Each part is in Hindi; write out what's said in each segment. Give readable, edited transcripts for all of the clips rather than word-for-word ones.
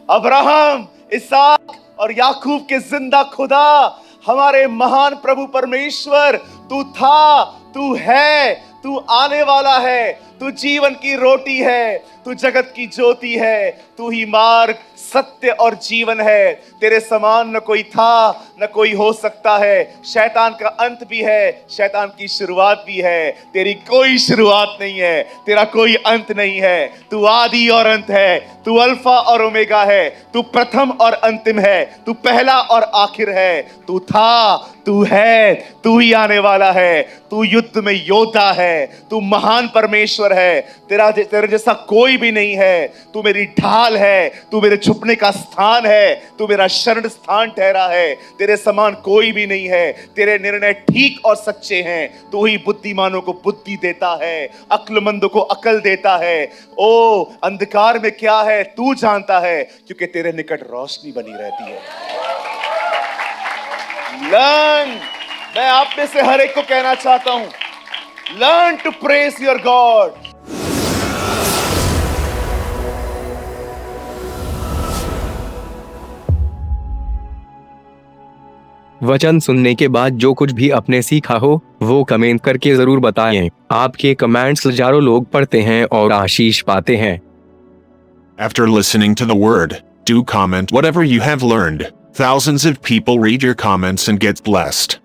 अब्राहम, इसहाक और याकूब के जिंदा खुदा, हमारे महान प्रभु परमेश्वर, तू था, तू है, तू आने वाला है, तू जीवन की रोटी है, तू जगत की ज्योति है, तू ही मार्ग, सत्य और जीवन है। तेरे समान न कोई था, न कोई हो सकता है। शैतान का अंत भी है, शैतान की शुरुआत भी है। तेरी कोई शुरुआत नहीं है, तेरा कोई अंत नहीं है। तू आदि और अंत है, तू अल्फा और ओमेगा है, तू प्रथम और अंतिम है, तू पहला और आखिर है। तू था, तू है, तू ही आने वाला है। तू युद्ध में योद्धा है, तू महान परमेश्वर है। तेरे जैसा कोई भी नहीं है। तू मेरी ढाल है, तू मेरे छुपने का स्थान है, तू मेरा शरण स्थान ठहरा है। तेरे समान कोई भी नहीं है। तेरे निर्णय ठीक और सच्चे हैं। तू ही बुद्धिमानों को बुद्धि देता है, अक्लमंदों को अकल देता है। ओ अंधकार में क्या है तू जानता है, क्योंकि तेरे निकट रोशनी बनी रहती है। लर्न, मैं आप में से हर एक को कहना चाहता हूं, learn to praise your God. वचन सुनने के बाद जो कुछ भी आपने सीखा हो वो कमेंट करके जरूर बताएं। आपके कमेंट्स हजारों लोग पढ़ते हैं और आशीष पाते हैं। After listening to the word, do comment whatever you have learned. Thousands of people read your comments and get blessed.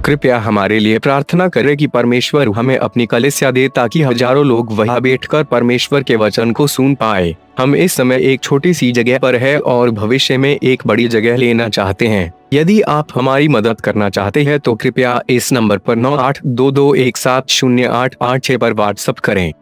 कृपया हमारे लिए प्रार्थना करें कि परमेश्वर हमें अपनी कलीसिया दे ताकि हजारों लोग वहां बैठकर परमेश्वर के वचन को सुन पाए। हम इस समय एक छोटी सी जगह पर है और भविष्य में एक बड़ी जगह लेना चाहते हैं। यदि आप हमारी मदद करना चाहते हैं तो कृपया इस नंबर पर 9822170886 पर व्हाट्सएप करें।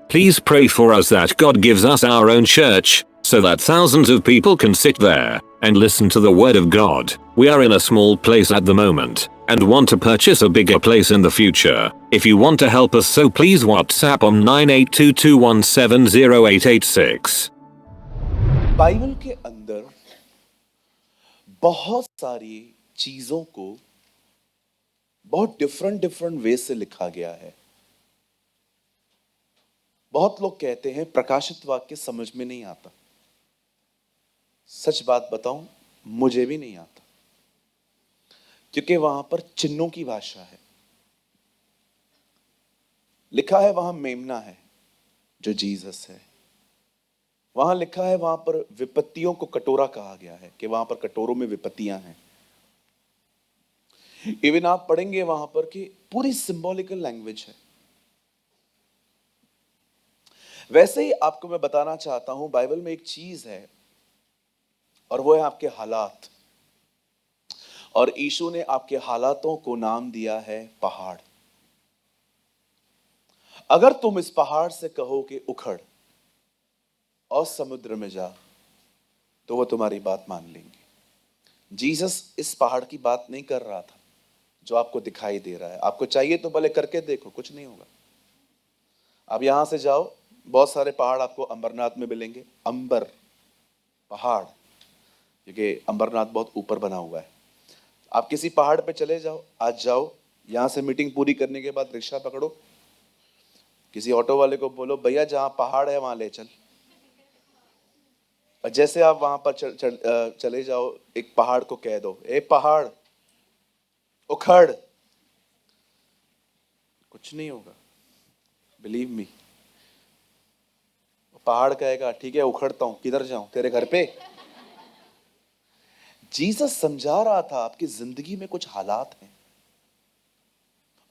Please pray for us that God gives us our own church, so that thousands of people can sit there and listen to the Word of God. We are in a small place at the moment and want to purchase a bigger place in the future. If you want to help us, so please WhatsApp on 9822170886. Bible के अंदर बहुत सारी चीजों को बहुत डिफरेंट वे से लिखा गया है। बहुत लोग कहते हैं प्रकाशित वाक्य समझ में नहीं आता। सच बात बताऊं, मुझे भी नहीं आता, क्योंकि वहां पर चिन्हों की भाषा है। लिखा है वहां मेमना है जो जीसस है। वहां लिखा है वहां पर विपत्तियों को कटोरा कहा गया है कि वहां पर कटोरों में विपत्तियां हैं। इवन आप पढ़ेंगे वहां पर कि पूरी सिंबॉलिकल लैंग्वेज है। वैसे ही आपको मैं बताना चाहता हूं, बाइबल में एक चीज है और वो है आपके हालात। और यीशु ने आपके हालातों को नाम दिया है पहाड़। अगर तुम इस पहाड़ से कहो कि उखड़ और समुद्र में जा, तो वो तुम्हारी बात मान लेंगे। जीसस इस पहाड़ की बात नहीं कर रहा था जो आपको दिखाई दे रहा है। आपको चाहिए तो भले करके देखो, कुछ नहीं होगा। आप यहां से जाओ, बहुत सारे पहाड़ आपको अमरनाथ में मिलेंगे। अंबर पहाड़, क्योंकि अमरनाथ बहुत ऊपर बना हुआ है। आप किसी पहाड़ पे चले जाओ, आज जाओ, यहां से मीटिंग पूरी करने के बाद रिक्शा पकड़ो, किसी ऑटो वाले को बोलो भैया जहां पहाड़ है वहां ले चल। और जैसे आप वहां पर चले जाओ, एक पहाड़ को कह दो, ए पहाड़ उखड़, कुछ नहीं होगा। Believe me. पहाड़ कहेगा ठीक है उखड़ता हूं, किधर जाऊं, तेरे घर पे। जीसस समझा रहा था आपकी जिंदगी में कुछ हालात हैं।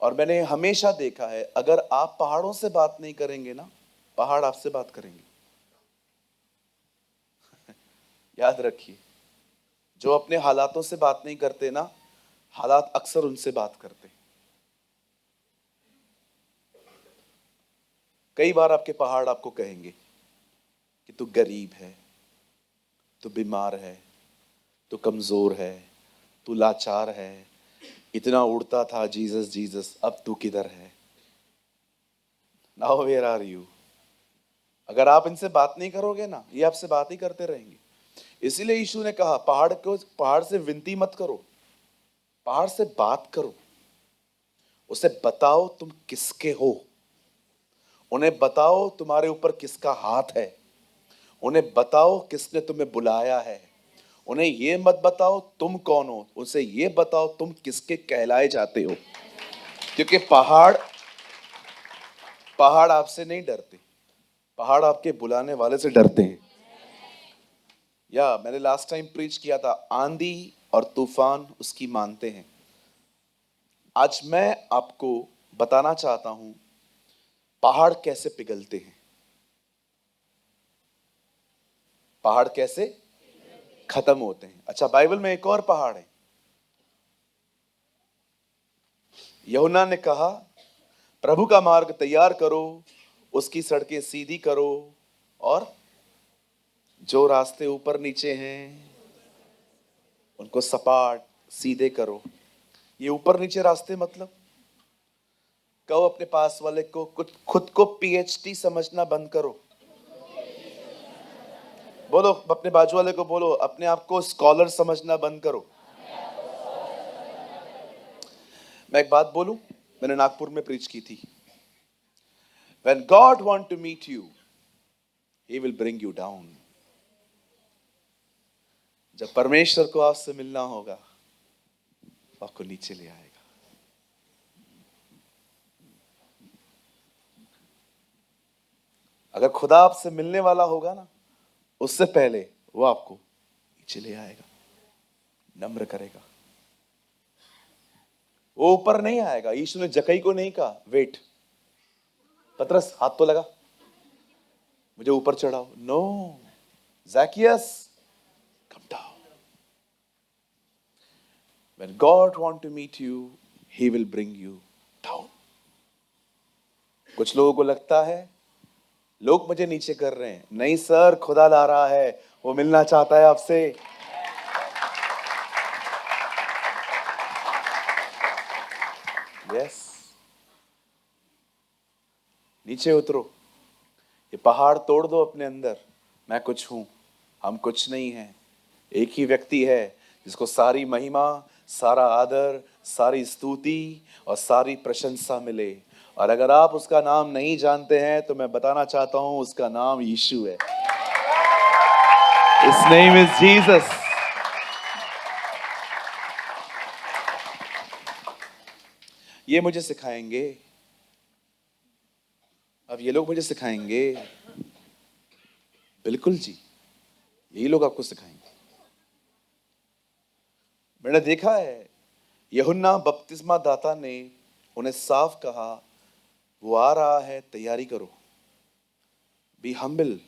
और मैंने हमेशा देखा है, अगर आप पहाड़ों से बात नहीं करेंगे ना, पहाड़ आपसे बात करेंगे। याद रखिए, जो अपने हालातों से बात नहीं करते ना, हालात अक्सर उनसे बात करते। कई बार आपके पहाड़ आपको कहेंगे कि तू गरीब है, तू बीमार है, तू कमजोर है, तू लाचार है, इतना उड़ता था जीसस जीसस, अब तू किधर है। Now where are you. अगर आप इनसे बात नहीं करोगे ना, ये आपसे बात ही करते रहेंगे। इसीलिए यीशु ने कहा पहाड़ से विनती मत करो, पहाड़ से बात करो। उसे बताओ तुम किसके हो, उन्हें बताओ तुम्हारे ऊपर किसका हाथ है, उन्हें बताओ किसने तुम्हें बुलाया है। उन्हें ये मत बताओ तुम कौन हो, उसे ये बताओ तुम किसके कहलाए जाते हो। क्योंकि पहाड़ आपसे नहीं डरते, पहाड़ आपके बुलाने वाले से डरते हैं। मैंने लास्ट टाइम प्रीच किया था, आंधी और तूफान उसकी मानते हैं। आज मैं आपको बताना चाहता हूं पहाड़ कैसे पिघलते हैं, पहाड़ कैसे खत्म होते हैं। अच्छा, बाइबल में एक और पहाड़ है। यूहन्ना ने कहा प्रभु का मार्ग तैयार करो, उसकी सड़कें सीधी करो, और जो रास्ते ऊपर नीचे हैं उनको सपाट सीधे करो। ये ऊपर नीचे रास्ते मतलब, कहो अपने पास वाले को, कुछ खुद को पीएचडी समझना बंद करो। बोलो अपने बाजू वाले को, बोलो अपने आप को स्कॉलर समझना बंद करो। मैं एक बात बोलूं, मैंने नागपुर में प्रीच की थी। When God want to meet you, He will bring you down. जब परमेश्वर को आपसे मिलना होगा, आपको नीचे ले आएगा। अगर खुदा आपसे मिलने वाला होगा ना, उससे पहले वो आपको नीचे ले आएगा, नम्र करेगा। वो ऊपर नहीं आएगा। यीशु ने जकई को नहीं कहा वेट, पतरस हाथ तो लगा, मुझे ऊपर चढ़ाओ। No, Zacchaeus come down. When God want to meet you, He will bring you down. कुछ लोगों को लगता है लोग मुझे नीचे कर रहे हैं। नहीं सर, खुदा ला रहा है, वो मिलना चाहता है आपसे। यस, नीचे उतरो, ये पहाड़ तोड़ दो अपने अंदर। मैं कुछ हूं, हम कुछ नहीं हैं। एक ही व्यक्ति है जिसको सारी महिमा, सारा आदर, सारी स्तुति और सारी प्रशंसा मिले। और अगर आप उसका नाम नहीं जानते हैं तो मैं बताना चाहता हूं, उसका नाम यीशु है। His name is Jesus. ये मुझे सिखाएंगे, अब ये लोग मुझे सिखाएंगे। बिल्कुल जी, यही लोग आपको सिखाएंगे। मैंने देखा है यूहन्ना बपतिस्मा दाता ने उन्हें साफ कहा, वो आ रहा है, तैयारी करो, बी हम्बल।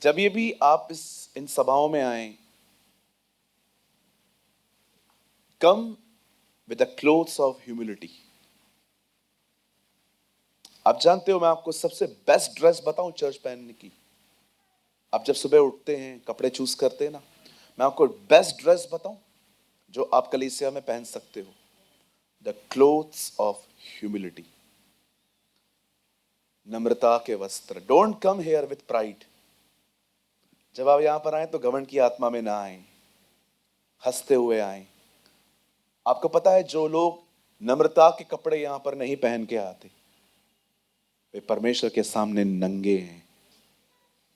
जब ये भी आप इन सभाओं में आए, कम with the clothes of humility. आप जानते हो मैं आपको सबसे बेस्ट ड्रेस बताऊं चर्च पहनने की। आप जब सुबह उठते हैं, कपड़े चूज करते हैं ना, मैं आपको बेस्ट ड्रेस बताऊं जो आप कलीसिया में पहन सकते हो, द क्लोथ्स ऑफ ह्यूमिलिटी। नम्रता के वस्त्र। Don't come hair with pride. जब आप यहां पर आए तो घमंड की आत्मा में ना आए, हंसते हुए आए। आपको पता है जो लोग नम्रता के कपड़े यहां पर नहीं पहन के आते, वे परमेश्वर के सामने नंगे हैं।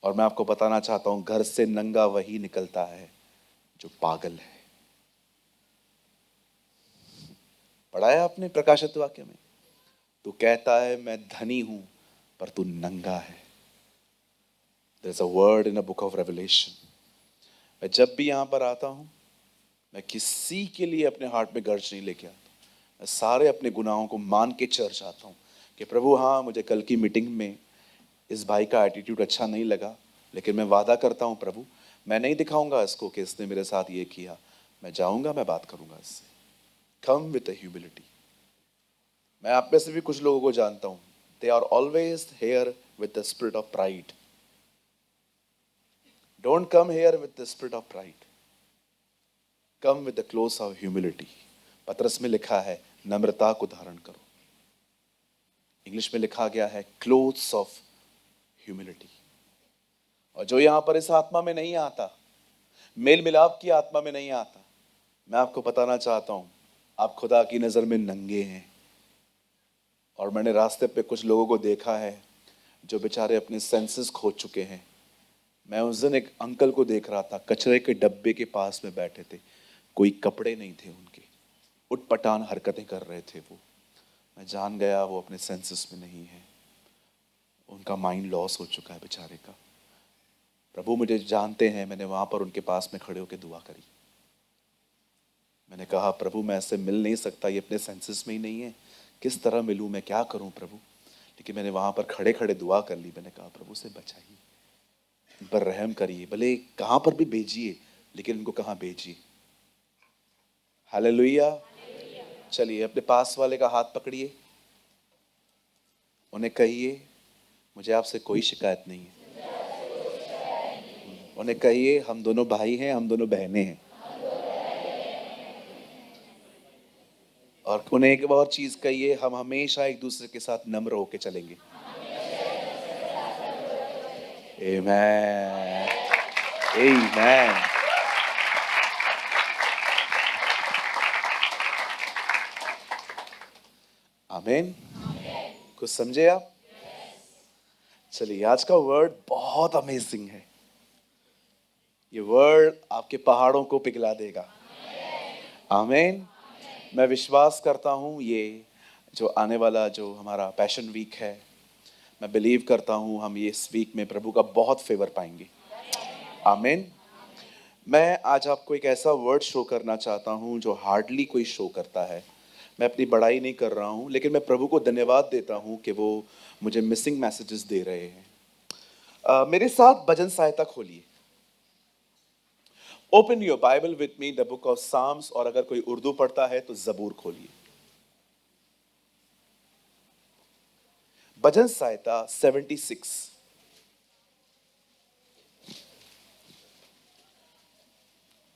और मैं आपको बताना चाहता हूं, घर से नंगा वही निकलता है जो पागल है। पढ़ा है आपने प्रकाशित वाक्य में, तू कहता है मैं धनी हूं पर तू नंगा है। There is a word in a book of Revelation. मैं जब भी यहां पर आता हूं, मैं किसी के लिए अपने हार्ट में गर्ज नहीं लेके आता। मैं सारे अपने गुनाहों को मान के चर्च आता हूं कि प्रभु हाँ, मुझे कल की मीटिंग में इस भाई का एटीट्यूड अच्छा नहीं लगा, लेकिन मैं वादा करता हूं प्रभु, मैं नहीं दिखाऊंगा इसको कि इसने मेरे साथ ये किया। मैं जाऊंगा, मैं बात करूंगा इससे। Come with humility. मैं आप में से भी कुछ लोगों को जानता हूं, they are always here with the spirit of pride. Don't come here with the spirit of pride, come with the clothes of humility. पतरस में लिखा है नम्रता को धारण करो। इंग्लिश में लिखा गया है क्लोथ्स ऑफ ह्यूमिलिटी। और जो यहां पर इस आत्मा में नहीं आता, मेल मिलाप की आत्मा में नहीं आता, मैं आपको बताना चाहता हूं, आप खुदा की नजर में नंगे हैं। और मैंने रास्ते पे कुछ लोगों को देखा है जो बेचारे अपने सेंसेस खो चुके हैं। मैं उस दिन एक अंकल को देख रहा था, कचरे के डब्बे के पास में बैठे थे, कोई कपड़े नहीं थे उनके, उटपटांग हरकतें कर रहे थे वो। मैं जान गया वो अपने सेंसेस में नहीं है, उनका माइंड लॉस हो चुका है बेचारे का। प्रभु मुझे जानते हैं, मैंने वहां पर उनके पास में खड़े होकर दुआ करी। मैंने कहा प्रभु मैं ऐसे मिल नहीं सकता, ये अपने सेंसेस में ही नहीं है, किस तरह मिलूं, मैं क्या करूं प्रभु। लेकिन मैंने वहां पर खड़े खड़े दुआ कर ली। मैंने कहा प्रभु से बचाइए, इन पर रहम करिए, भले कहां पर भी भेजिए, लेकिन इनको कहां भेजिए। हालेलुया। चलिए अपने पास वाले का हाथ पकड़िए, उन्हें कहिए मुझे आपसे कोई शिकायत नहीं है। उन्हें कहिए हम दोनों भाई हैं, हम दोनों बहनें हैं। और उन्हें एक और चीज कहिए, हम हमेशा एक दूसरे के साथ नम्र होके चलेंगे। आमेन, आमेन। आमेन। कुछ समझे आप? चलिए आज का वर्ड बहुत अमेजिंग है। ये वर्ड आपके पहाड़ों को पिघला देगा। आमेन। मैं विश्वास करता हूँ ये जो आने वाला जो हमारा पैशन वीक है, मैं बिलीव करता हूँ हम ये इस वीक में प्रभु का बहुत फेवर पाएंगे। आमेन। मैं आज आपको एक ऐसा वर्ड शो करना चाहता हूं जो हार्डली कोई शो करता है। मैं अपनी बड़ाई नहीं कर रहा हूं, लेकिन मैं प्रभु को धन्यवाद देता हूं कि वो मुझे मिसिंग मैसेजेस दे रहे हैं। मेरे साथ भजन सहायता खोलिए। Open your Bible with me the book of Psalms, और अगर कोई उर्दू पढ़ता है तो जबूर खोलिए। भजन सहायता 76।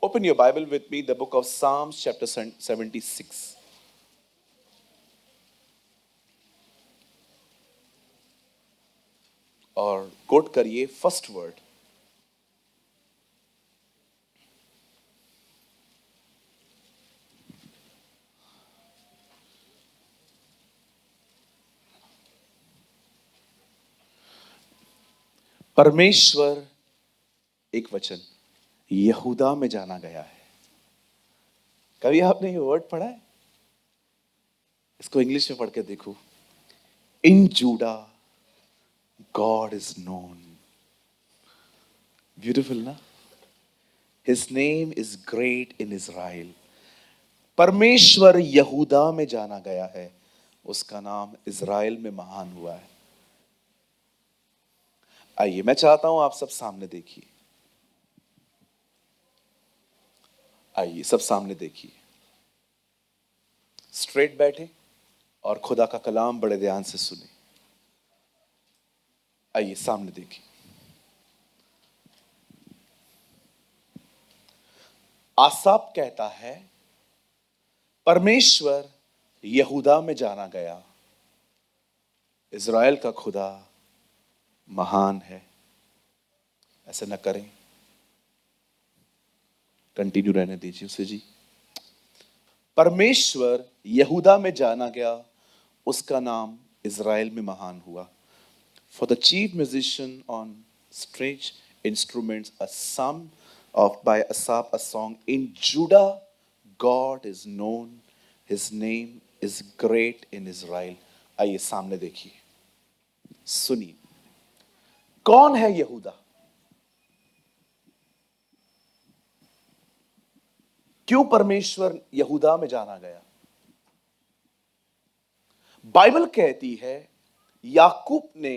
Open your Bible with me, the book of Psalms, chapter 76. और कोट करिए फर्स्ट वर्ड। परमेश्वर, एक वचन, यहूदा में जाना गया है। कभी आपने ये वर्ड पढ़ा है? इसको इंग्लिश में पढ़ के देखो। In Judah God is known. Beautiful ना? His name is great in Israel. परमेश्वर यहूदा में जाना गया है, उसका नाम इज़राइल में महान हुआ है। आइए, मैं चाहता हूं आप सब सामने देखिए। आइए, सब सामने देखिए। स्ट्रेट बैठे और खुदा का कलाम बड़े ध्यान से सुने। आइए, सामने देखिए। आसाप कहता है, परमेश्वर यहूदा में जाना गया, इज़राइल का खुदा महान है। ऐसे न करें, कंटिन्यू रहने दीजिए उसे जी। परमेश्वर यहूदा में जाना गया, उसका नाम इज़राइल में महान हुआ। For the chief musician on strange instruments, a psalm of by Asaph, a song. In Judah, God is known. His name is great in Israel. आइए सामने देखिए, सुनिए। कौन है यहूदा? क्यों परमेश्वर यहूदा में जाना गया? बाइबल कहती है याकूब ने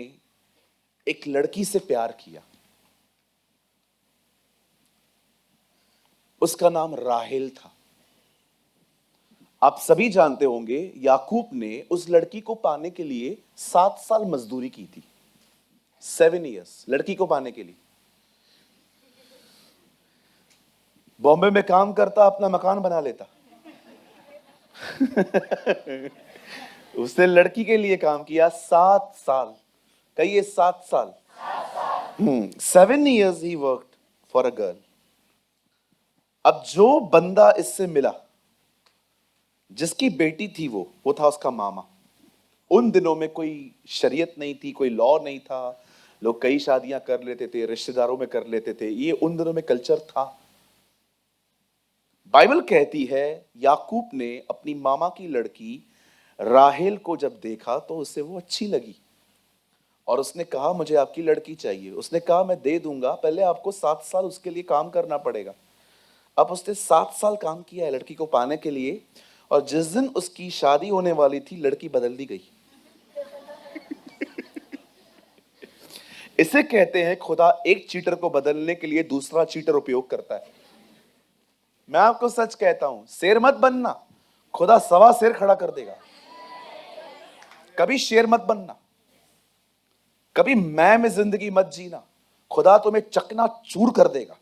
एक लड़की से प्यार किया, उसका नाम राहेल था। आप सभी जानते होंगे याकूब ने उस लड़की को पाने के लिए 7 साल मजदूरी की थी। 7 years लड़की को पाने के लिए। बॉम्बे में काम करता, अपना मकान बना लेता। उसने लड़की के लिए काम किया 7 साल। कहिए 7 साल। 7 years he worked for a girl. अब जो बंदा इससे मिला, जिसकी बेटी थी वो था उसका मामा। उन दिनों में कोई शरीयत नहीं थी, कोई लॉ नहीं था। लोग कई शादियां कर लेते थे, रिश्तेदारों में कर लेते थे। ये उन दिनों में कल्चर था। बाइबल कहती है याकूब ने अपनी मामा की लड़की राहेल को जब देखा तो उसे वो अच्छी लगी, और उसने कहा मुझे आपकी लड़की चाहिए। उसने कहा मैं दे दूंगा, पहले आपको 7 साल उसके लिए काम करना पड़ेगा। अब उसने 7 साल काम किया है लड़की को पाने के लिए, और जिस दिन उसकी शादी होने वाली थी लड़की बदल दी गई। इसे कहते हैं खुदा एक चीटर को बदलने के लिए दूसरा चीटर उपयोग करता है। मैं आपको सच कहता हूं, शेर मत बनना, खुदा सवा शेर खड़ा कर देगा। कभी शेर मत बनना, कभी मैं में जिंदगी मत जीना, खुदा तुम्हें चकना चूर कर देगा।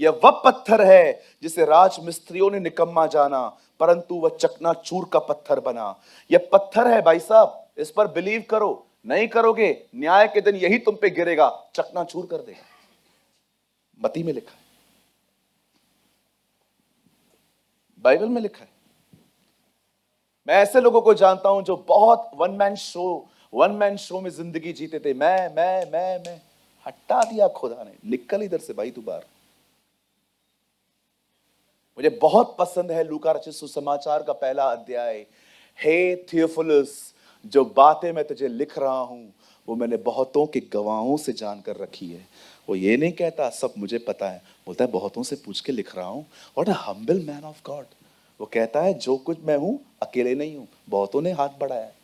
यह वह पत्थर है जिसे राज मिस्त्रियों ने निकम्मा जाना, परंतु वह चकना चूर का पत्थर बना। यह पत्थर है भाई साहब, इस पर बिलीव करो। नहीं करोगे, न्याय के दिन यही तुम पे गिरेगा, चकना चूर कर देगा। मती में लिखा है, बाइबल में लिखा है। मैं ऐसे लोगों को जानता हूं जो बहुत वन मैन शो में जिंदगी जीते थे। मैं हटा दिया खुदा ने, निकल इधर से भाई तू बाहर। मुझे बहुत पसंद है लूका रचित सुसमाचार का पहला अध्याय। हे थियोफिलस, जो बातें मैं तुझे लिख रहा हूं वो मैंने बहुतों के गवाहों से जानकर रखी है। वो ये नहीं कहता सब मुझे पता है, बोलता है बहुतों से पूछ के लिख रहा हूं। What a humble man of God. वो कहता है जो कुछ मैं हूं अकेले नहीं हूं, बहुतों ने हाथ बढ़ाया है।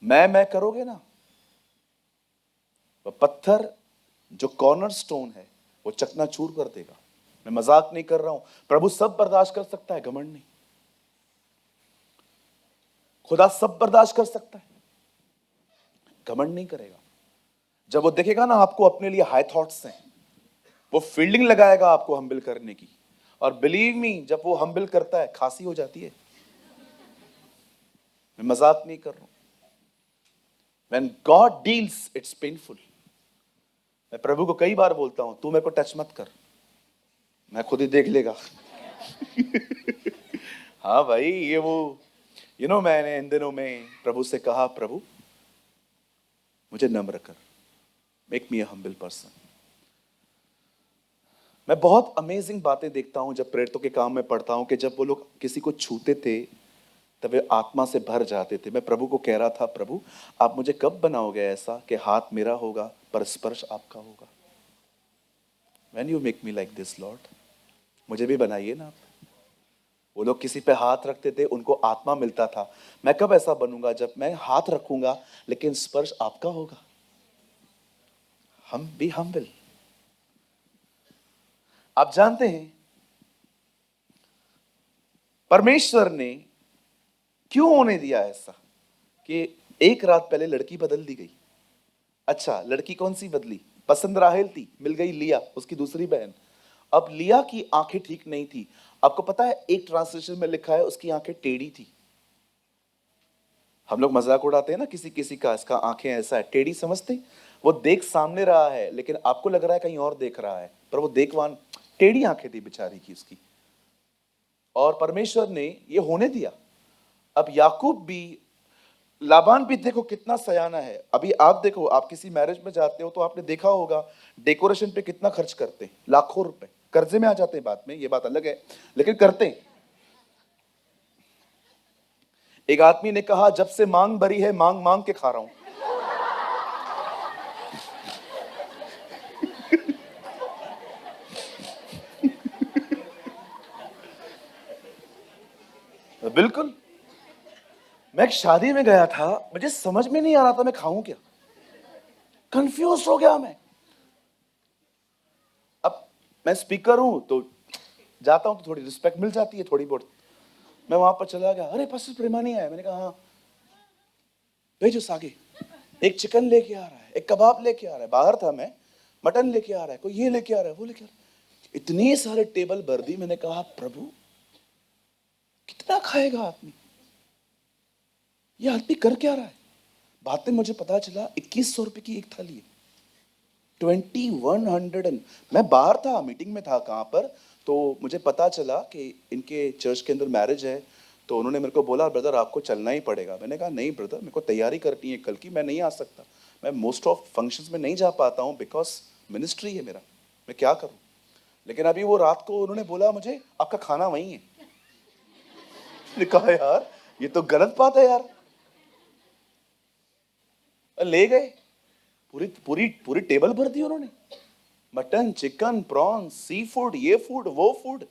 मैं करोगे ना, वो पत्थर जो कॉर्नर स्टोन है वो चकनाचूर कर देगा। मैं मजाक नहीं कर रहा हूं। प्रभु सब बर्दाश्त कर सकता है, घमंड नहीं। खुदा सब बर्दाश्त कर सकता है, घमंड नहीं करेगा। जब वो देखेगा ना आपको अपने लिए हाई थॉट्स हैं, वो फील्डिंग लगाएगा आपको हम्बल करने की। और बिलीव मी, जब वो हम्बल करता है खांसी हो जाती है। मैं मजाक नहीं कर रहा हूं। When God deals, it's painful. मैं प्रभु को कई बार बोलता हूं तू मेरे को टच मत कर, मैं खुद ही देख लेगा। हाँ भाई, ये वो मैंने इन दिनों में प्रभु से कहा, प्रभु मुझे नम्र कर, make me a humble person. मैं बहुत अमेजिंग बातें देखता हूं जब प्रेरितों के काम में पढ़ता हूं कि जब वो लोग किसी को छूते थे तब वे आत्मा से भर जाते थे। मैं प्रभु को कह रहा था, प्रभु आप मुझे कब बनाओगे ऐसा कि हाथ मेरा होगा पर स्पर्श आपका होगा। When you make me like this, Lord, मुझे भी बनाइए ना आप। वो लोग किसी पे हाथ रखते थे, उनको आत्मा मिलता था। मैं कब ऐसा बनूंगा जब मैं हाथ रखूंगा लेकिन स्पर्श आपका होगा। हम भी हम्बल। आप जानते हैं परमेश्वर ने क्यों होने दिया ऐसा कि एक रात पहले लड़की बदल दी गई। अच्छा, लड़की कौन सी बदली? पसंद राहेल थी, मिल गई लिया, उसकी दूसरी बहन। अब लिया की आंखें ठीक नहीं थी। आपको पता है एक ट्रांसलेशन में लिखा है उसकी आंखें टेढ़ी थी। हम लोग मजाक उड़ाते हैं ना किसी किसी का, इसका आंखें ऐसा है, टेढ़ी समझते। वो देख सामने रहा है लेकिन आपको लग रहा है कहीं और देख रहा है, पर वो देखवान टेढ़ी आंखें थी बेचारी की उसकी। और परमेश्वर ने ये होने दिया। अब याकूब भी, लाबान भी देखो कितना सयाना है। अभी आप देखो, आप किसी मैरिज में जाते हो तो आपने देखा होगा डेकोरेशन पे कितना खर्च करते हैं, लाखों रुपए। कर्जे में आ जाते हैं बाद में, ये बात अलग है, लेकिन करते हैं। एक आदमी ने कहा जब से मांग भरी है मांग मांग के खा रहा हूं। बिल्कुल। मैं एक शादी में गया था, मुझे समझ में नहीं आ रहा था मैं खाऊं क्या, कंफ्यूज हो गया मैं। अब मैं स्पीकर हूं तो जाता हूं तो थोड़ी रिस्पेक्ट मिल जाती है, थोड़ी बहुत। मैं वहां पर चला गया, अरे पास्टर प्रेमानी आया। मैंने कहा हाँ, भेजो सागे। एक चिकन लेके आ रहा है, एक कबाब लेके आ रहा है, बाहर था मैं, मटन लेके आ रहा है, कोई ये लेके आ रहा है, वो लेके आ रहा है। इतने सारे टेबल भर दी। मैंने कहा प्रभु कितना खाएगा आदमी, ये आदमी कर क्या रहा है। बाद में मुझे पता चला 2100 रुपए की एक थाली है, 2100। मैं बाहर था, मीटिंग में था कहाँ पर, तो मुझे पता चला कि इनके चर्च के अंदर मैरिज है। तो उन्होंने मेरे को बोला ब्रदर आपको चलना ही पड़ेगा। मैंने कहा नहीं ब्रदर, मेरे को तैयारी करनी है कल की, मैं नहीं आ सकता। मैं मोस्ट ऑफ फंक्शंस में नहीं जा पाता हूँ बिकॉज मिनिस्ट्री है मेरा, मैं क्या करूँ। लेकिन अभी वो रात को उन्होंने बोला मुझे आपका खाना वहीं है। मैंने कहा यार ये तो गलत बात है यार। ले गए, पूरी पूरी पूरी टेबल भर दी उन्होंने, mutton chicken prawns sea food, ये फूड वो फूड।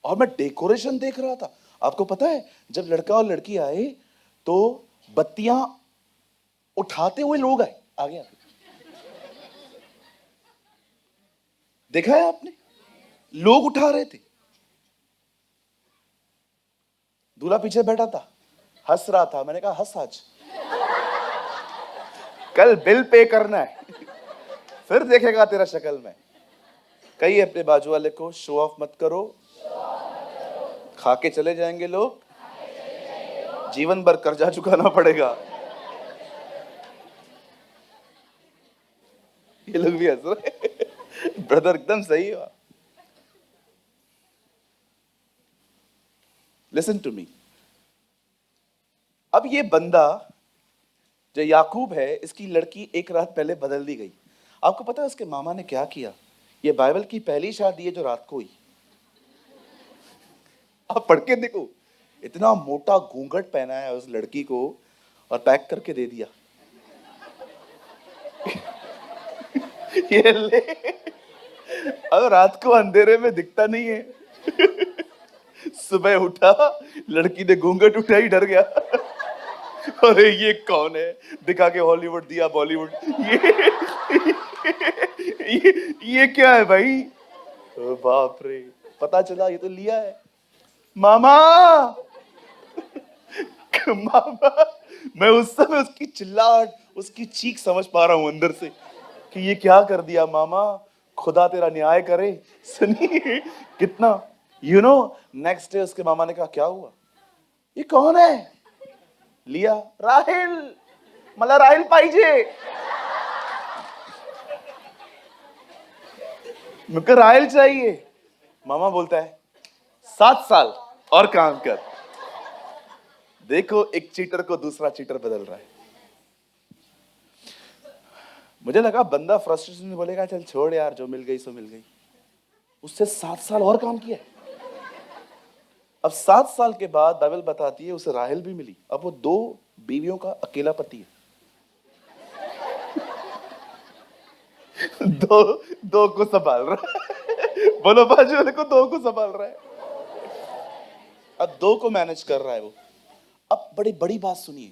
और मैं डेकोरेशन देख रहा था। आपको पता है जब लड़का और लड़की आए तो बत्तियां उठाते हुए लोग आए आगे। देखा है आपने, लोग उठा रहे थे। दूल्हा पीछे बैठा था, हंस रहा था। मैंने कहा हंस, आज कल बिल पे करना है, फिर देखेगा तेरा शक्ल में। कही अपने बाजू वाले को शो ऑफ मत करो, खा के चले जाएंगे लोग, जीवन भर कर्जा चुकाना पड़ेगा। ये लोग भी हंस रहे। ब्रदर एकदम सही हुआ। Listen to me. अब ये बंदा जो याकूब है, इसकी लड़की एक रात पहले बदल दी गई। आपको पता है उसके मामा ने क्या किया? ये बाइबल की पहली शादी है जो रात को हुई। आप पढ़ के देखो, इतना मोटा घूंघट पहना है उस लड़की को और पैक करके दे दिया। ये ले, अब रात को अंधेरे में दिखता नहीं है। सुबह उठा, लड़की ने घूंघट उठाई, डर गया। अरे ये कौन है, दिखा के हॉलीवुड दिया बॉलीवुड। ये क्या है भाई? ओ बाप रे, पता चला ये तो लिया है। मामा, मामा, मैं उस समय उसकी चिल्लाहट, उसकी चीख समझ पा रहा हूं अंदर से कि ये क्या कर दिया मामा, खुदा तेरा न्याय करे। सुनिए कितना, नेक्स्ट डे उसके मामा ने कहा क्या हुआ, ये कौन है? लिया, राहिल, मला राहिल पाहिजे। मुझको राहिल चाहिए। मामा बोलता है 7 साल और काम कर। देखो एक चीटर को दूसरा चीटर बदल रहा है। मुझे लगा बंदा फ्रस्ट्रेशन में बोलेगा चल छोड़ यार, जो मिल गई सो मिल गई। उससे 7 साल और काम किया। अब 7 साल के बाद बाइबल बताती है उसे राहेल भी मिली। अब वो 2 बीवियों का अकेला पति है। दो को संभाल रहा है। बोलो बाजू वाले को, 2 को संभाल रहा है। अब 2 को मैनेज कर रहा है वो। अब बड़ी बड़ी बात सुनिए,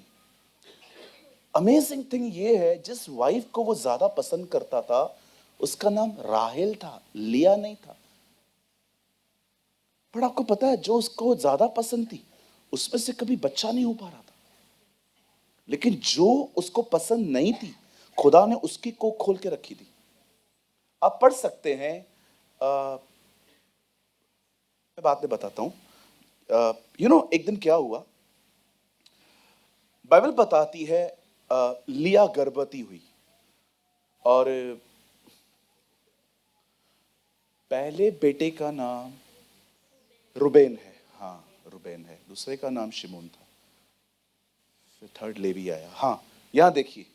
अमेजिंग थिंग ये है, जिस वाइफ को वो ज्यादा पसंद करता था उसका नाम राहेल था, लिया नहीं था। पर आपको पता है जो उसको ज्यादा पसंद थी उसमें से कभी बच्चा नहीं हो पा रहा था। लेकिन जो उसको पसंद नहीं थी खुदा ने उसकी कोख खोल के रखी थी। आप पढ़ सकते हैं, मैं बाद में बताता हूं। एक दिन क्या हुआ, बाइबल बताती है लिया गर्भवती हुई और पहले बेटे का नाम रुबेन है। हाँ रुबेन है, दूसरे का नाम शिमोन था, फिर थर्ड लेवी आया। हाँ यहां देखिए,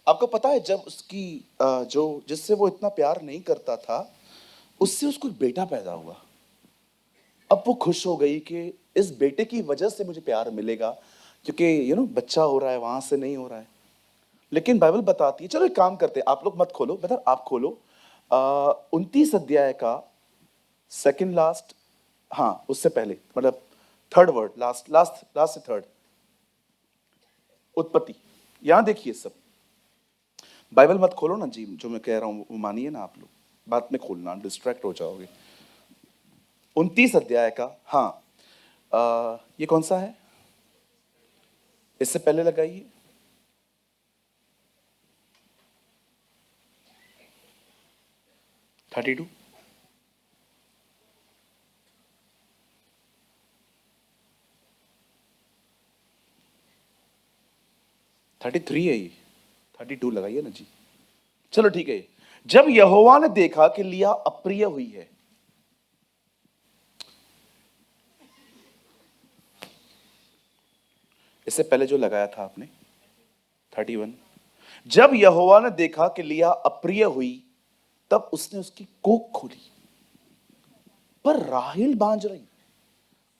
आपको पता है जब उसकी जो जिससे वो इतना प्यार नहीं करता था उससे उसको एक बेटा पैदा हुआ। अब वो खुश हो गई कि इस बेटे की वजह से मुझे प्यार मिलेगा, क्योंकि बच्चा हो रहा है, वहां से नहीं हो रहा है। लेकिन बाइबल बताती है, चलो एक काम करते हैं, आप लोग मत खोलो, बेटा आप खोलो 29 अध्याय का सेकंड लास्ट, हाँ उससे पहले, मतलब third word, last last last से थर्ड, उत्पत्ति। यहां देखिए सब, बाइबल मत खोलो ना जी, जो मैं कह रहा हूं वो मानिए ना, आप लोग बात में खोलना, डिस्ट्रैक्ट हो जाओगे। 29 अध्याय का, हाँ ये कौन सा है, इससे पहले लगाइए। थर्टी 33 है ये, 32 लगाइए ना जी। चलो ठीक है। जब यहोवा ने देखा कि लिया अप्रिय हुई है, इससे पहले जो लगाया था आपने 31, जब यहोवा ने देखा कि लिया अप्रिय हुई तब उसने उसकी कोख खोली, पर राहेल बांझ रही।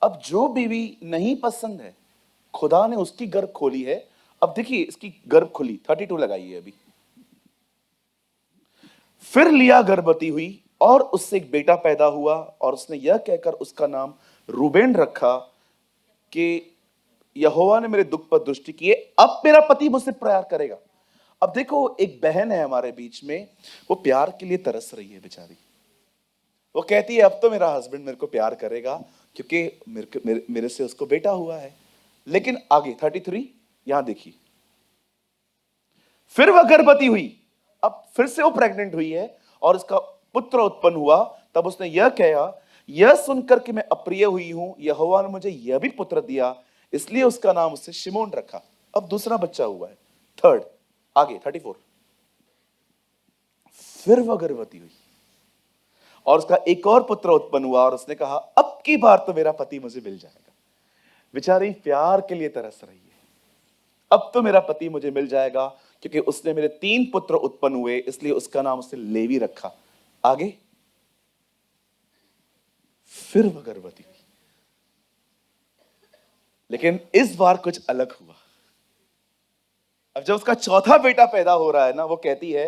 अब जो बीवी नहीं पसंद है खुदा ने उसकी गर्भ खोली है। अब देखिए इसकी गर्भ खुली, 32 लगाइए अभी। फिर लिया गर्भवती हुई और उससे एक बेटा पैदा हुआ और उसने यह कहकर उसका नाम रूबेन रखा कि यहोवा ने मेरे दुख पर दृष्टि की है, अब मेरा पति मुझसे प्यार करेगा। अब देखो एक बहन है हमारे बीच में, वो प्यार के लिए तरस रही है बेचारी। वो कहती है अब तो मेरा हस्बैंड मेरे को प्यार करेगा क्योंकि मेरे से उसको बेटा हुआ है। लेकिन आगे 33 यहां देखिए, फिर वह गर्भवती हुई, अब फिर से वो प्रेग्नेंट हुई है और उसका पुत्र उत्पन्न हुआ। तब उसने यह कहा, यह सुनकर कि मैं अप्रिय हुई हूं, यहोवा ने मुझे यह भी पुत्र दिया, इसलिए उसका नाम उससे शिमोन रखा। अब दूसरा बच्चा हुआ है, थर्ड, आगे 34। फिर वह गर्भवती हुई और उसका एक और पुत्र उत्पन्न हुआ और उसने कहा अब की बार तो मेरा पति मुझे मिल जाएगा। बेचारी प्यार के लिए तरस रही है, अब तो मेरा पति मुझे मिल जाएगा क्योंकि उसने मेरे 3 पुत्र उत्पन्न हुए, इसलिए उसका नाम उसने लेवी रखा। आगे, फिर वह गर्भवती हुई। लेकिन इस बार कुछ अलग हुआ। अब जब उसका चौथा बेटा पैदा हो रहा है ना, वो कहती है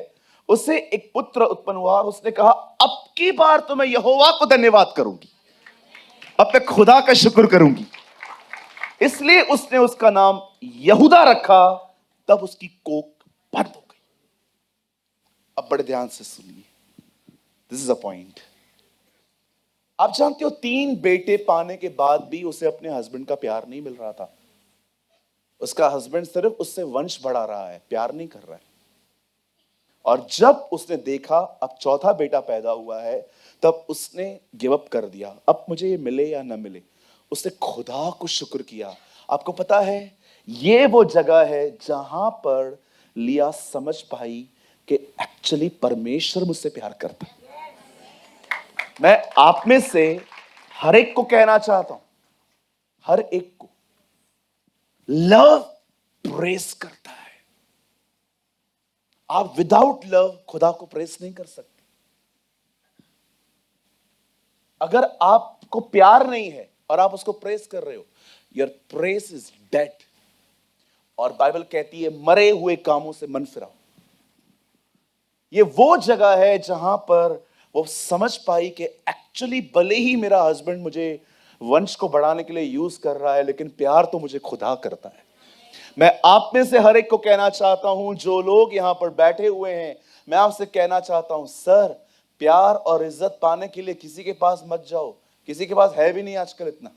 उससे एक पुत्र उत्पन्न हुआ और उसने कहा अब की बार तो मैं यहोवा को धन्यवाद करूंगी, अब मैं खुदा का शुक्र करूंगी। इसलिए उसने उसका नाम यहूदा रखा। तब उसकी कोख बंद हो गई। अब बड़े ध्यान से सुनिए, दिस इज अ पॉइंट। आप जानते हो 3 बेटे पाने के बाद भी उसे अपने हस्बैंड का प्यार नहीं मिल रहा था। उसका हस्बैंड सिर्फ उससे वंश बढ़ा रहा है, प्यार नहीं कर रहा है। और जब उसने देखा अब चौथा बेटा पैदा हुआ है, तब उसने गिव अप कर दिया। अब मुझे ये मिले या ना मिले, उसने खुदा को शुक्र किया। आपको पता है ये वो जगह है जहां पर लिया समझ पाई कि एक्चुअली परमेश्वर मुझसे प्यार करता है। मैं आप में से हर एक को कहना चाहता हूं, हर एक को, लव प्रेस करता है। आप विदाउट लव खुदा को प्रेस नहीं कर सकते। अगर आपको प्यार नहीं है और आप उसको प्रेस कर रहे हो, योर प्रेस इज डेड। और बाइबल कहती है मरे हुए कामों से मन फिराओ। ये वो जगह है जहां पर वो समझ पाई कि एक्चुअली भले ही मेरा हस्बैंड मुझे वंश को बढ़ाने के लिए यूज कर रहा है, लेकिन प्यार तो मुझे खुदा करता है। मैं आप में से हर एक को कहना चाहता हूं, जो लोग यहां पर बैठे हुए हैं, मैं आपसे कहना चाहता हूं, सर प्यार और इज्जत पाने के लिए किसी के पास मत जाओ। किसी के पास है भी नहीं आजकल इतना।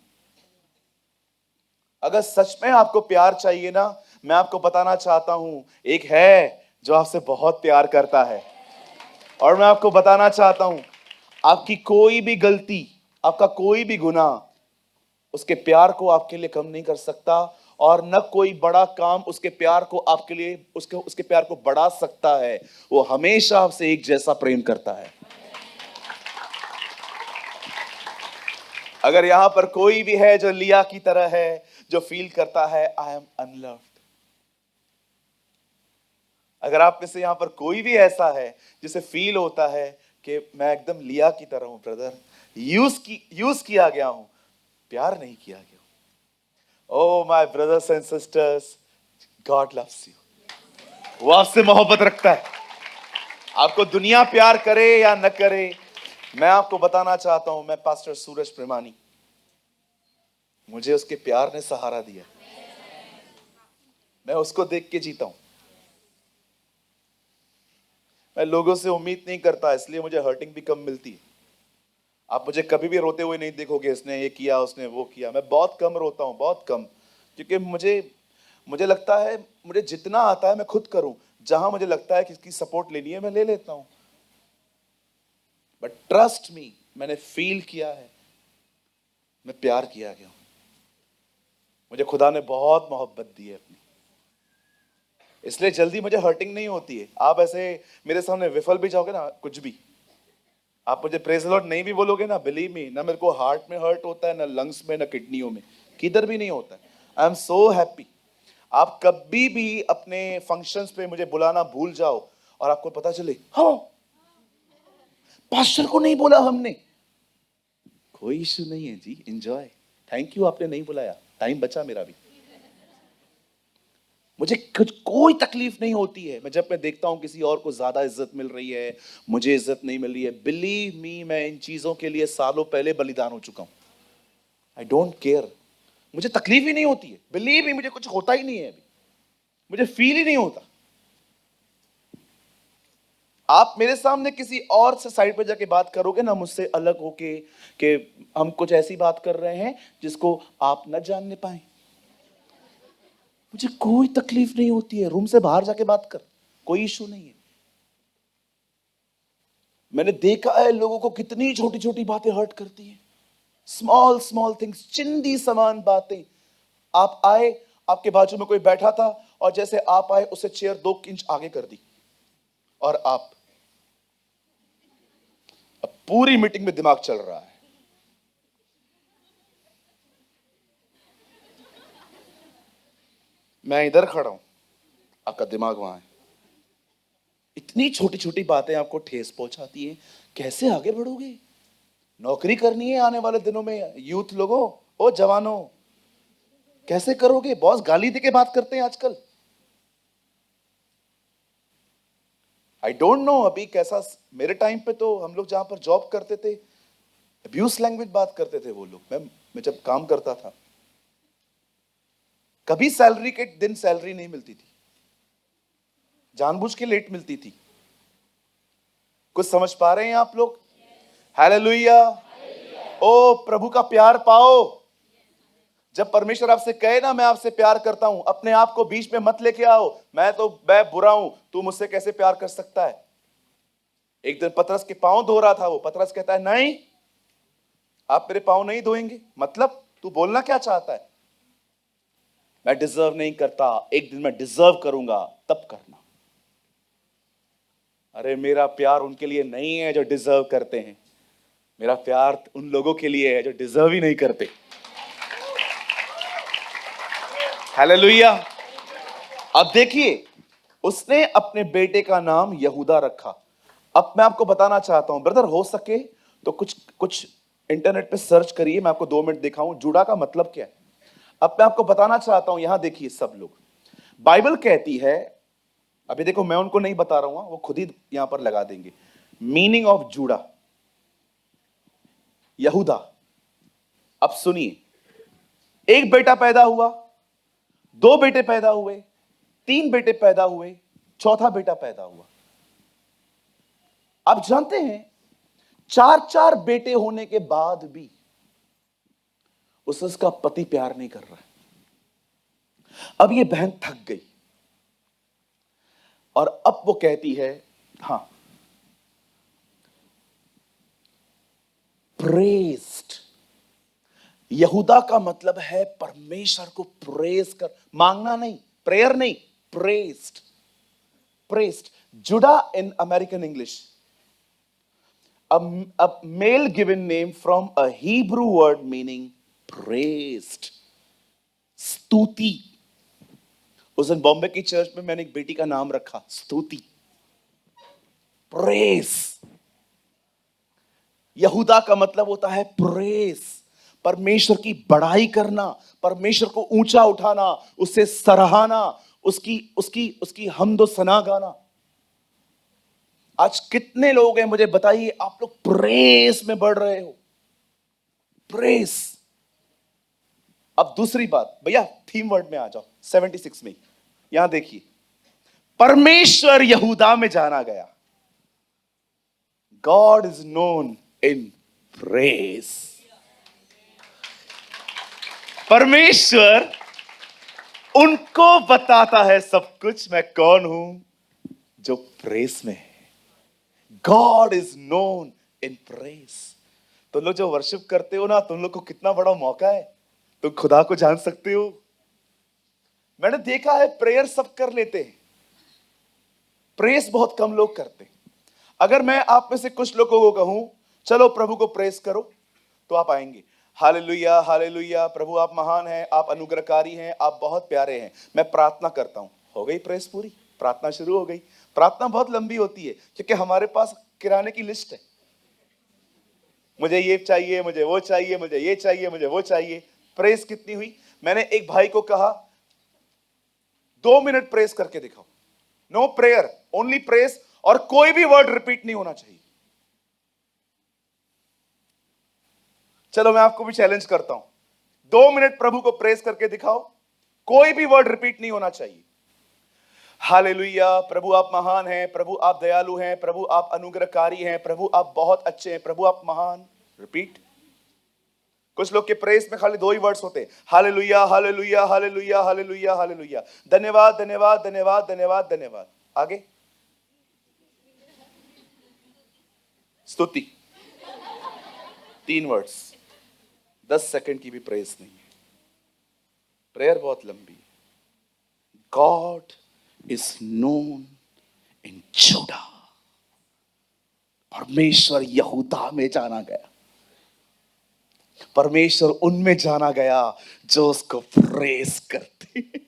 अगर सच में आपको प्यार चाहिए ना, मैं आपको बताना चाहता हूं, एक है जो आपसे बहुत प्यार करता है। और मैं आपको बताना चाहता हूं, आपकी कोई भी गलती, आपका कोई भी गुनाह उसके प्यार को आपके लिए कम नहीं कर सकता, और न कोई बड़ा काम उसके प्यार को आपके लिए, उसके प्यार को बढ़ा सकता है। वो हमेशा आपसे एक जैसा प्रेम करता है। अगर यहां पर कोई भी है जो लिया की तरह है, जो फील करता है आई एम अनलव्ड, अगर आप में से यहां पर कोई भी ऐसा है जिसे फील होता है कि मैं एकदम लिया की तरह हूं ब्रदर, यूज किया गया हूं, प्यार नहीं किया गया, oh my brothers and sisters, God loves you. वो आपसे मोहब्बत रखता है। आपको दुनिया प्यार करे या न करे, मैं आपको बताना चाहता हूं, मैं पास्टर सूरज प्रेमानी, मुझे उसके प्यार ने सहारा दिया। मैं उसको देख के जीता हूं। मैं लोगों से उम्मीद नहीं करता, इसलिए मुझे हर्टिंग भी कम मिलती है। आप मुझे कभी भी रोते हुए नहीं देखोगे, इसने ये किया उसने वो किया। मैं बहुत कम रोता हूं, बहुत कम, क्योंकि मुझे लगता है मुझे जितना आता है मैं खुद करूं। जहां मुझे लगता है किसकी सपोर्ट लेनी है मैं ले लेता हूं। बट ट्रस्ट मी, मैंने फील किया है, मैं प्यार किया गया हूं। मुझे खुदा ने बहुत मोहब्बत दी है अपनी, इसलिए जल्दी मुझे हर्टिंग नहीं होती है। आप ऐसे मेरे सामने विफल भी जाओगे ना, कुछ भी आप मुझे प्रेज लॉर्ड नहीं भी बोलोगे ना, बिलीव मी, ना मेरे को हार्ट में हर्ट होता है, ना लंग्स में, ना किडनियों में, किधर भी नहीं होता है। I am so happy. आप कभी भी अपने फंक्शंस पे मुझे बुलाना भूल जाओ और आपको पता चले हाँ पास्टर को नहीं बोला हमने, कोई इश्यू नहीं है जी, एंजॉय, थैंक यू आपने नहीं बुलाया, टाइम बचा मेरा भी। मुझे कुछ कोई तकलीफ नहीं होती है। जब मैं देखता हूं किसी और को ज्यादा इज्जत मिल रही है, मुझे इज्जत नहीं मिल रही है, बिलीव मी, मैं इन चीजों के लिए सालों पहले बलिदान हो चुका हूं। आई डोंट केयर, मुझे तकलीफ ही नहीं होती है। बिलीव मी, मुझे कुछ होता ही नहीं है अभी, मुझे फील ही नहीं होता। आप मेरे सामने किसी और से साइड पे जाके बात करोगे ना, मुझसे अलग होके, कि हम कुछ ऐसी बात कर रहे हैं जिसको आप न जानने पाए, मुझे कोई तकलीफ नहीं होती है। रूम से बाहर जाके बात कर, कोई इशू नहीं है। मैंने देखा है लोगों को कितनी छोटी छोटी बातें हर्ट करती हैं, स्मॉल स्मॉल थिंग्स, चिंदी समान बातें। आप आए, आपके बाजू में कोई बैठा था और जैसे आप आए उसे चेयर 2 इंच आगे कर दी, और आप अब पूरी मीटिंग में दिमाग चल रहा है, मैं इधर खड़ा हूं, आपका दिमाग वहां है। इतनी छोटी छोटी बातें आपको ठेस पहुंचाती हैं, कैसे आगे बढ़ोगे? नौकरी करनी है आने वाले दिनों में, यूथ लोगों, ओ जवानों, कैसे करोगे? बॉस गाली देके बात करते हैं आजकल। आई डोंट नो अभी कैसा, मेरे टाइम पे तो हम लोग जहां पर जॉब करते थे अब्यूज लैंग्वेज बात करते थे वो लोग। मैं जब काम करता था, कभी सैलरी के दिन सैलरी नहीं मिलती थी, जानबूझ के लेट मिलती थी। कुछ समझ पा रहे हैं आप लोग? हालेलुया। ओ प्रभु का प्यार पाओ। जब परमेश्वर आपसे कहे ना मैं आपसे प्यार करता हूं, अपने आप को बीच में मत लेके आओ, मैं बुरा हूं, तू मुझसे कैसे प्यार कर सकता है। एक दिन पतरस के पांव धो रहा था वो, पतरस कहता है नहीं, आप मेरे पांव नहीं धोएंगे। मतलब तू बोलना क्या चाहता है? मैं डिजर्व नहीं करता, एक दिन मैं डिजर्व करूंगा, तब करना। अरे मेरा प्यार उनके लिए नहीं है जो डिजर्व करते हैं, मेरा प्यार उन लोगों के लिए है जो डिजर्व ही नहीं करते। हालेलुया। अब देखिए, उसने अपने बेटे का नाम यहूदा रखा। अब मैं आपको बताना चाहता हूं ब्रदर, हो सके तो कुछ इंटरनेट पे सर्च करिए, मैं आपको 2 मिनट दिखाऊं जुड़ा का मतलब क्या है। अब मैं आपको बताना चाहता हूं, यहां देखिए सब लोग, बाइबल कहती है, अभी देखो मैं उनको नहीं बता रहा हूं, वो खुद ही यहां पर लगा देंगे। मीनिंग ऑफ जुड़ा, यहूदा। अब सुनिए, एक बेटा पैदा हुआ, 2 बेटे पैदा हुए, 3 बेटे पैदा हुए, चौथा बेटा पैदा हुआ। आप जानते हैं 4 बेटे होने के बाद भी उसका पति प्यार नहीं कर रहा है। अब ये बहन थक गई और अब वो कहती है, हां, प्रेस्ड। यहूदा का मतलब है परमेश्वर को प्रेज कर, मांगना नहीं, प्रेयर नहीं, प्रेस्ड। प्रेस्ड, जुड़ा in American English, a male given name from a Hebrew word meaning praised, स्तुति। उस दिन बॉम्बे की चर्च में मैंने एक बेटी का नाम रखा स्तुति, प्रेस। यहूदा का मतलब होता है प्रेस, परमेश्वर की बड़ाई करना, परमेश्वर को ऊंचा उठाना, उसे सराहना, उसकी उसकी उसकी हम्दो सना गाना। आज कितने लोग हैं मुझे बताइए, आप लोग प्रेस में बढ़ रहे हो? प्रेस। अब दूसरी बात, भैया थीम वर्ड में आ जाओ, 76 में यहां देखिए, परमेश्वर यहूदा में जाना गया। God is known in press. परमेश्वर उनको बताता है सब कुछ, मैं कौन हूं, जो प्रेस में है। God is known in press. तुम लोग जो वर्शिप करते हो ना, तुम लोग को कितना बड़ा मौका है, तुम खुदा को जान सकते हो। मैंने देखा है प्रेयर सब कर लेते हैं, प्रेस बहुत कम लोग करते हैं। अगर मैं आप में से कुछ लोगों को कहूं चलो प्रभु को प्रेस करो, तो आप आएंगे। हालेलुया हालेलुया, प्रभु आप महान हैं, आप अनुग्रहकारी हैं, आप बहुत प्यारे हैं, मैं प्रार्थना करता हूं। हो गई प्रेस पूरी, प्रार्थना शुरू हो गई। प्रार्थना बहुत लंबी होती है क्योंकि हमारे पास किराने की लिस्ट है, मुझे ये चाहिए, मुझे वो चाहिए, मुझे ये चाहिए, मुझे वो चाहिए। प्रेस कितनी हुई? मैंने एक भाई को कहा 2 मिनट प्रेस करके दिखाओ। नो प्रेयर, ओनली प्रेस, और कोई भी वर्ड रिपीट नहीं होना चाहिए। चलो मैं आपको भी चैलेंज करता हूं, 2 मिनट प्रभु को प्रेस करके दिखाओ, कोई भी वर्ड रिपीट नहीं होना चाहिए। हालेलुया, प्रभु आप महान हैं, प्रभु आप दयालु हैं, प्रभु आप अनुग्रहकारी हैं, प्रभु आप बहुत अच्छे हैं, प्रभु आप महान। रिपीट। कुछ लोग के प्रेस में खाली 2 ही वर्ड्स होते हैं, hallelujah hallelujah hallelujah hallelujah hallelujah, धन्यवाद धन्यवाद धन्यवाद धन्यवाद धन्यवाद। आगे स्तुति, 3 वर्ड्स, 10 सेकंड की भी प्रेस नहीं है। प्रेयर बहुत लंबी। God is known in Judah. परमेश्वर यहूदा में जाना गया, परमेश्वर उनमें जाना गया जो उसको प्रेस करते हैं।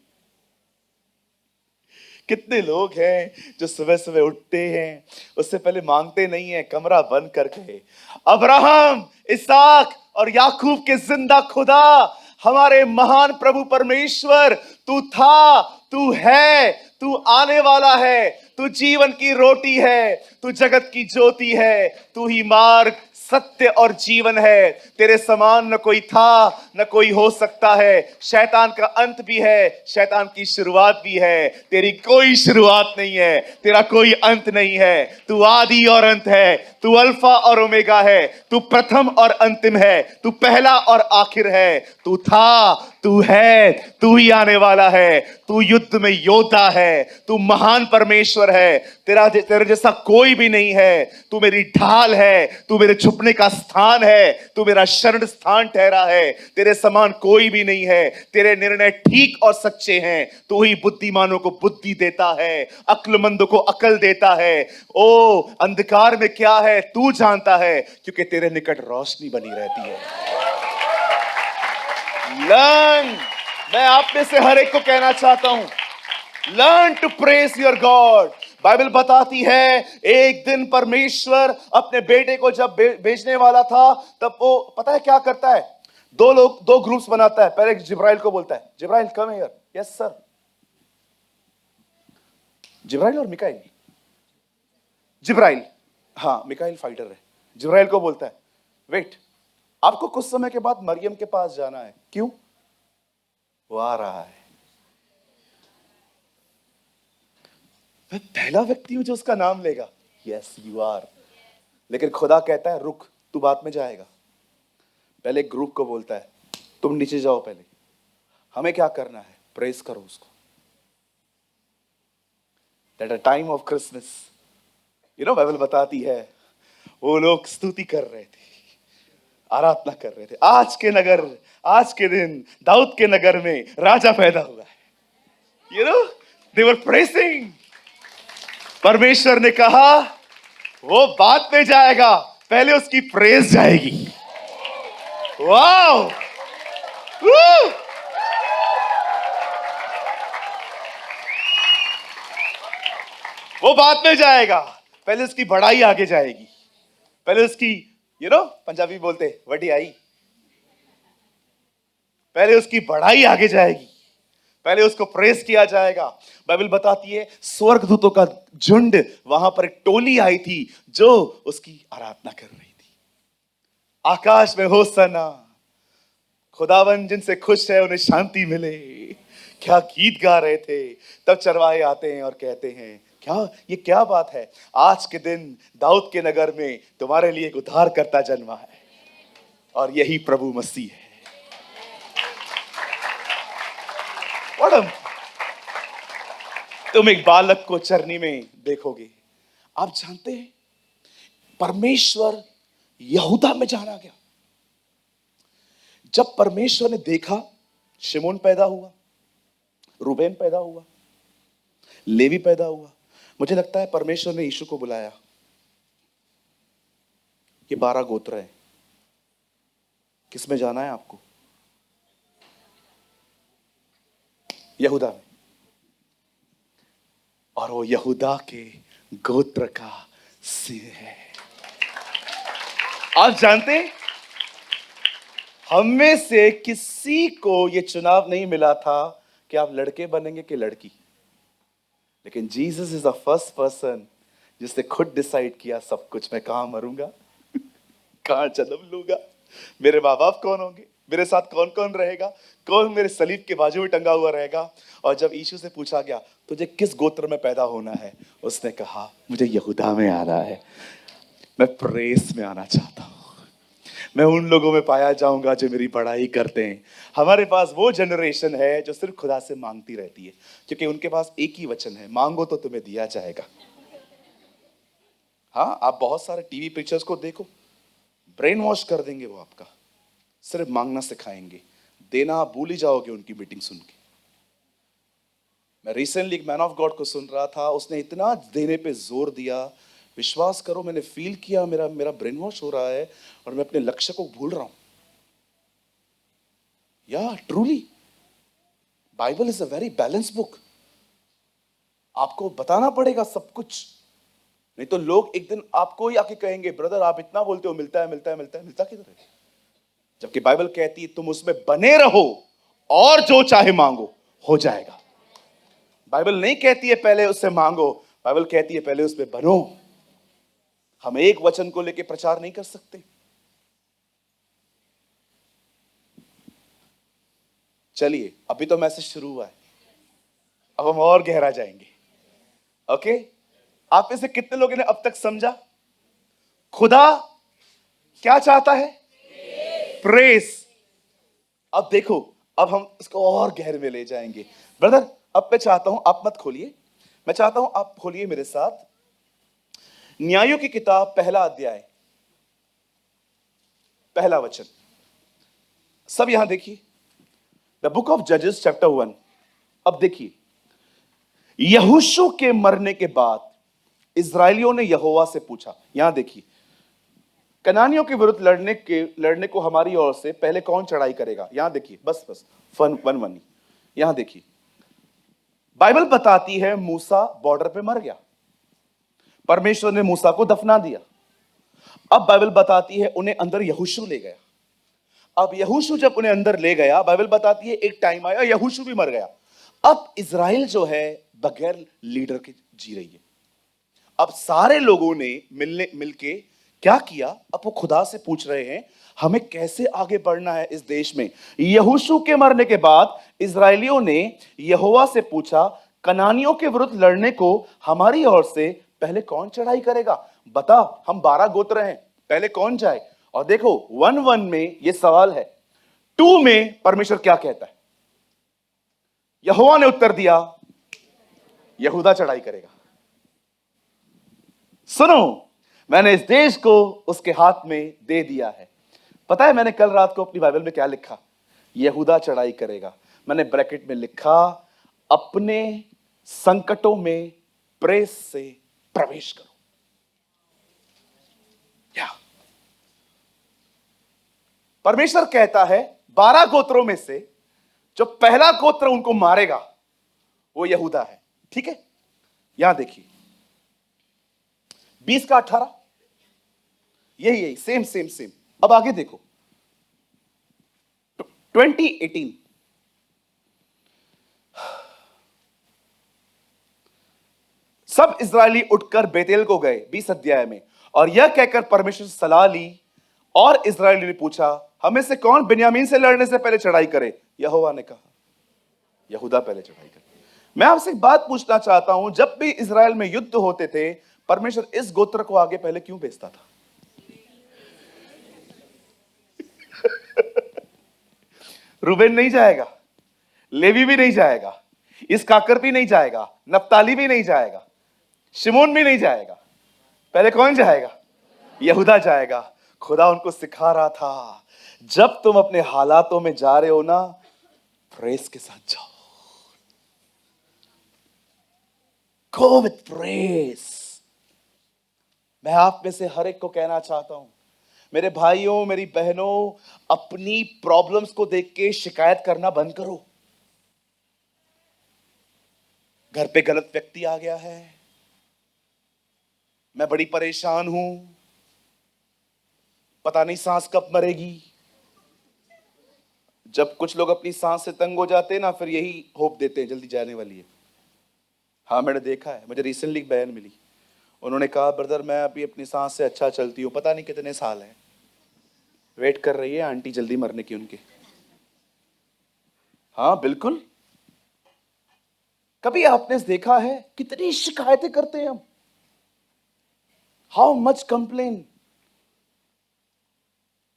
कितने लोग हैं जो सुबह सुबह उठते हैं, उससे पहले मांगते नहीं है, कमरा बंद करके अब्राहम, इसहाक और याकूब के जिंदा खुदा, हमारे महान प्रभु परमेश्वर, तू था, तू है, तू आने वाला है, तू जीवन की रोटी है, तू जगत की ज्योति है, तू ही मार्ग, सत्य और जीवन है। तेरे समान न कोई था, न कोई हो सकता है। शैतान का अंत भी है, शैतान की शुरुआत भी है। तेरी कोई शुरुआत नहीं है, तेरा कोई अंत नहीं है। तू आदि और अंत है, तू अल्फा और ओमेगा है, तू प्रथम और अंतिम है, तू पहला और आखिर है। तू था, तू है, तू ही आने वाला है। तू युद्ध में योद्धा है, तू महान परमेश्वर है। तेरे जैसा कोई भी नहीं है। तू मेरी ढाल है, तू मेरे छुपने का स्थान है, तू मेरा शरण स्थान ठहरा है। तेरे समान कोई भी नहीं है। तेरे निर्णय ठीक और सच्चे हैं। तू ही बुद्धिमानों को बुद्धि देता है, अक्लमंदों को अकल देता है। ओ अंधकार में क्या है तू जानता है, क्योंकि तेरे निकट रोशनी बनी रहती है। लर्न, मैं आप में से हर एक को कहना चाहता हूं, learn to praise your God. Bible बताती है एक दिन परमेश्वर अपने बेटे को जब भेजने वाला था, तब वो पता है क्या करता है? दो ग्रुप्स बनाता है। पहले जिब्राइल को बोलता है, Jibrail come here. Yes sir. Jibrail और मिकाइल, जिब्राइल, हाँ मिकाइल फाइटर है। जिब्राइल को बोलता है, वेट, आपको कुछ समय के बाद मरियम के पास जाना है। क्यों? वो आ रहा है। मैं पहला व्यक्ति हूं जो उसका नाम लेगा। Yes you are. लेकिन खुदा कहता है रुक, तू बाद में जाएगा। पहले ग्रुप को बोलता है तुम नीचे जाओ, पहले हमें क्या करना है? प्रेस करो उसको। That a time of Christmas, Bible बताती है वो लोग स्तुति कर रहे थे, आराधना कर रहे थे। आज के दिन दाऊद के नगर में राजा पैदा हुआ है। दे वर प्रेसिंग। परमेश्वर ने कहा वो बाद में जाएगा, पहले उसकी प्रेस जाएगी। वाओ! वो बाद में जाएगा, पहले उसकी बड़ाई आगे जाएगी। पहले उसकी पंजाबी बोलते वडियाई, पहले उसकी बढ़ाई आगे जाएगी, पहले उसको प्रेस किया जाएगा। बाइबल बताती है स्वर्गदूतों का झुंड वहां पर एक टोली आई थी जो उसकी आराधना कर रही थी। आकाश में होसना, खुदावन जिनसे खुश है उन्हें शांति मिले। क्या गीत गा रहे थे। तब चरवाहे आते हैं और कहते हैं क्या बात है, आज के दिन दाऊद के नगर में तुम्हारे लिए एक उद्धारकर्ता जन्मा है और यही प्रभु मसीह है। तुम एक बालक को चरनी में देखोगे। आप जानते हैं परमेश्वर यहूदा में जाना गया। जब परमेश्वर ने देखा शिमोन पैदा हुआ, रूबेन पैदा हुआ, लेवी पैदा हुआ, मुझे लगता है परमेश्वर ने यीशु को बुलाया। ये 12 गोत्र हैं, किसमें जाना है आपको? यहूदा में। और वो यहूदा के गोत्र का सिंह है। आप जानते हैं हम में से किसी को यह चुनाव नहीं मिला था कि आप लड़के बनेंगे कि लड़की, लेकिन Jesus is the first person जिसने खुद डिसाइड किया सब कुछ। मैं कहां मरूंगा, कहां जन्म लूंगा, मेरे माँ बाप कौन होंगे, मेरे साथ कौन कौन रहेगा, कौन मेरे सलीब के बाजू में टंगा हुआ रहेगा। और जब यीशु से पूछा गया तुझे किस गोत्र में पैदा होना है, उसने कहा मुझे यहूदा में आना है। मैं प्रेस में आना चाहता हूं, मैं उन लोगों में पाया जाऊंगा जो मेरी बड़ाई करते हैं। हमारे पास वो जनरेशन है जो सिर्फ खुदा से मांगती रहती है, क्योंकि उनके पास एक ही वचन है, मांगो तो तुम्हें दिया जाएगा। हाँ, आप बहुत सारे टीवी पिक्चर्स को देखो, ब्रेन वॉश कर देंगे वो आपका। सिर्फ मांगना सिखाएंगे, देना आप भूल ही जाओगे उनकी मीटिंग सुन के। मैं रिसेंटली एक मैन ऑफ गॉड को सुन रहा था, उसने इतना देने पे जोर दिया, विश्वास करो मैंने फील किया मेरा ब्रेन वॉश हो रहा है और मैं अपने लक्ष्य को भूल रहा हूं। या truly Bible is a very balance book. आपको बताना पड़ेगा सब कुछ, नहीं तो लोग एक दिन आपको ही आके कहेंगे ब्रदर आप इतना बोलते हो, मिलता है। मिलता किधर है? जबकि बाइबल कहती है तुम उसमें बने रहो और जो चाहे मांगो हो जाएगा। बाइबल नहीं कहती है पहले उससे मांगो, बाइबल कहती है पहले उसमें बनो। हम एक वचन को लेकर प्रचार नहीं कर सकते। चलिए, अभी तो मैसेज शुरू हुआ है, अब हम और गहरा जाएंगे। ओके, आप में से कितने लोगों ने अब तक समझा खुदा क्या चाहता है? प्रेस। अब देखो, अब हम इसको और गहरे में ले जाएंगे। ब्रदर, अब मैं चाहता हूं आप मत खोलिए, मैं चाहता हूं आप खोलिए मेरे साथ न्यायों की किताब पहला अध्याय पहला वचन। सब यहां देखिए, द बुक ऑफ जजेस चैप्टर 1। अब देखिए, यहोशू के मरने के बाद इस्राएलियों ने यहोवा से पूछा। यहां देखिए, कनानियों के विरुद्ध लड़ने को हमारी ओर से पहले कौन चढ़ाई करेगा? यहां देखिए, बस वन यहां देखिए, बाइबल बताती है मूसा बॉर्डर पे मर गया, परमेश्वर ने मूसा को दफना दिया। अब बाइबल बताती है उन्हें अंदर यहोशू ले गया। अब यहोशू जब उन्हें अंदर ले गया, बाइबल बताती है एक टाइम आया यहोशू भी मर गया। अब इज़राइल जो है बगैर लीडर के जी रही है। अब सारे लोगों ने मिलके क्या किया? अब वो खुदा से पूछ रहे हैं हमें कैसे आगे बढ़ना है इस देश में। यहोशू के मरने के बाद इस्राएलियों ने यहोवा से पूछा, कनानियों के विरुद्ध लड़ने को हमारी ओर से पहले कौन चढ़ाई करेगा? बता, हम 12 गोत्र हैं, पहले कौन जाए? और देखो 1:1 में ये सवाल है, 2 में परमेश्वर क्या कहता है? यहोवा ने उत्तर दिया, यहूदा चढ़ाई करेगा। सुनो, मैंने इस देश को उसके हाथ में दे दिया है। पता है मैंने कल रात को अपनी बाइबल में क्या लिखा? यहूदा चढ़ाई करेगा। मैंने ब्रैकेट में लिखा, अपने संकटों में प्रेस से प्रवेश करो। या परमेश्वर कहता है 12 गोत्रों में से जो पहला गोत्र उनको मारेगा वो यहूदा है। ठीक है, यहां देखिए 20 का 18, यही सेम। अब आगे देखो 20:18, सब इस्राएली उठकर बेतेल को गए 20 अध्याय में, और यह कहकर परमेश्वर से सलाह ली। और इस्राएली ने पूछा, हमें से कौन बिन्यामीन से लड़ने से पहले चढ़ाई करे? यहोवा ने कहा, यहूदा पहले चढ़ाई करे। मैं आपसे एक बात पूछना चाहता हूं, जब भी इस्राएल में युद्ध होते थे, परमेश्वर इस गोत्र को आगे पहले क्यों भेजता था? रूबेन नहीं जाएगा, लेवी भी नहीं जाएगा, इसकाकर भी नहीं जाएगा, नप्ताली भी नहीं जाएगा, शिमोन भी नहीं जाएगा। पहले कौन जाएगा? यहूदा जाएगा। खुदा उनको सिखा रहा था, जब तुम अपने हालातों में जा रहे हो ना, प्रेस के साथ जाओ। Go with press. मैं आप में से हर एक को कहना चाहता हूं, मेरे भाइयों, मेरी बहनों, अपनी प्रॉब्लम्स को देख के शिकायत करना बंद करो। घर पे गलत व्यक्ति आ गया है, मैं बड़ी परेशान हूं, पता नहीं सांस कब मरेगी। जब कुछ लोग अपनी सांस से तंग हो जाते हैं ना, फिर यही होप देते हैं जल्दी जाने वाली है। हाँ, मैंने देखा है, मुझे रिसेंटली एक बहन मिली, उन्होंने कहा, ब्रदर मैं अभी अपनी सांस से अच्छा चलती हूँ, पता नहीं कितने साल है, वेट कर रही है आंटी जल्दी मरने की उनके। हाँ बिल्कुल। कभी आपने देखा है कितनी शिकायतें करते हैं हम? How much complain.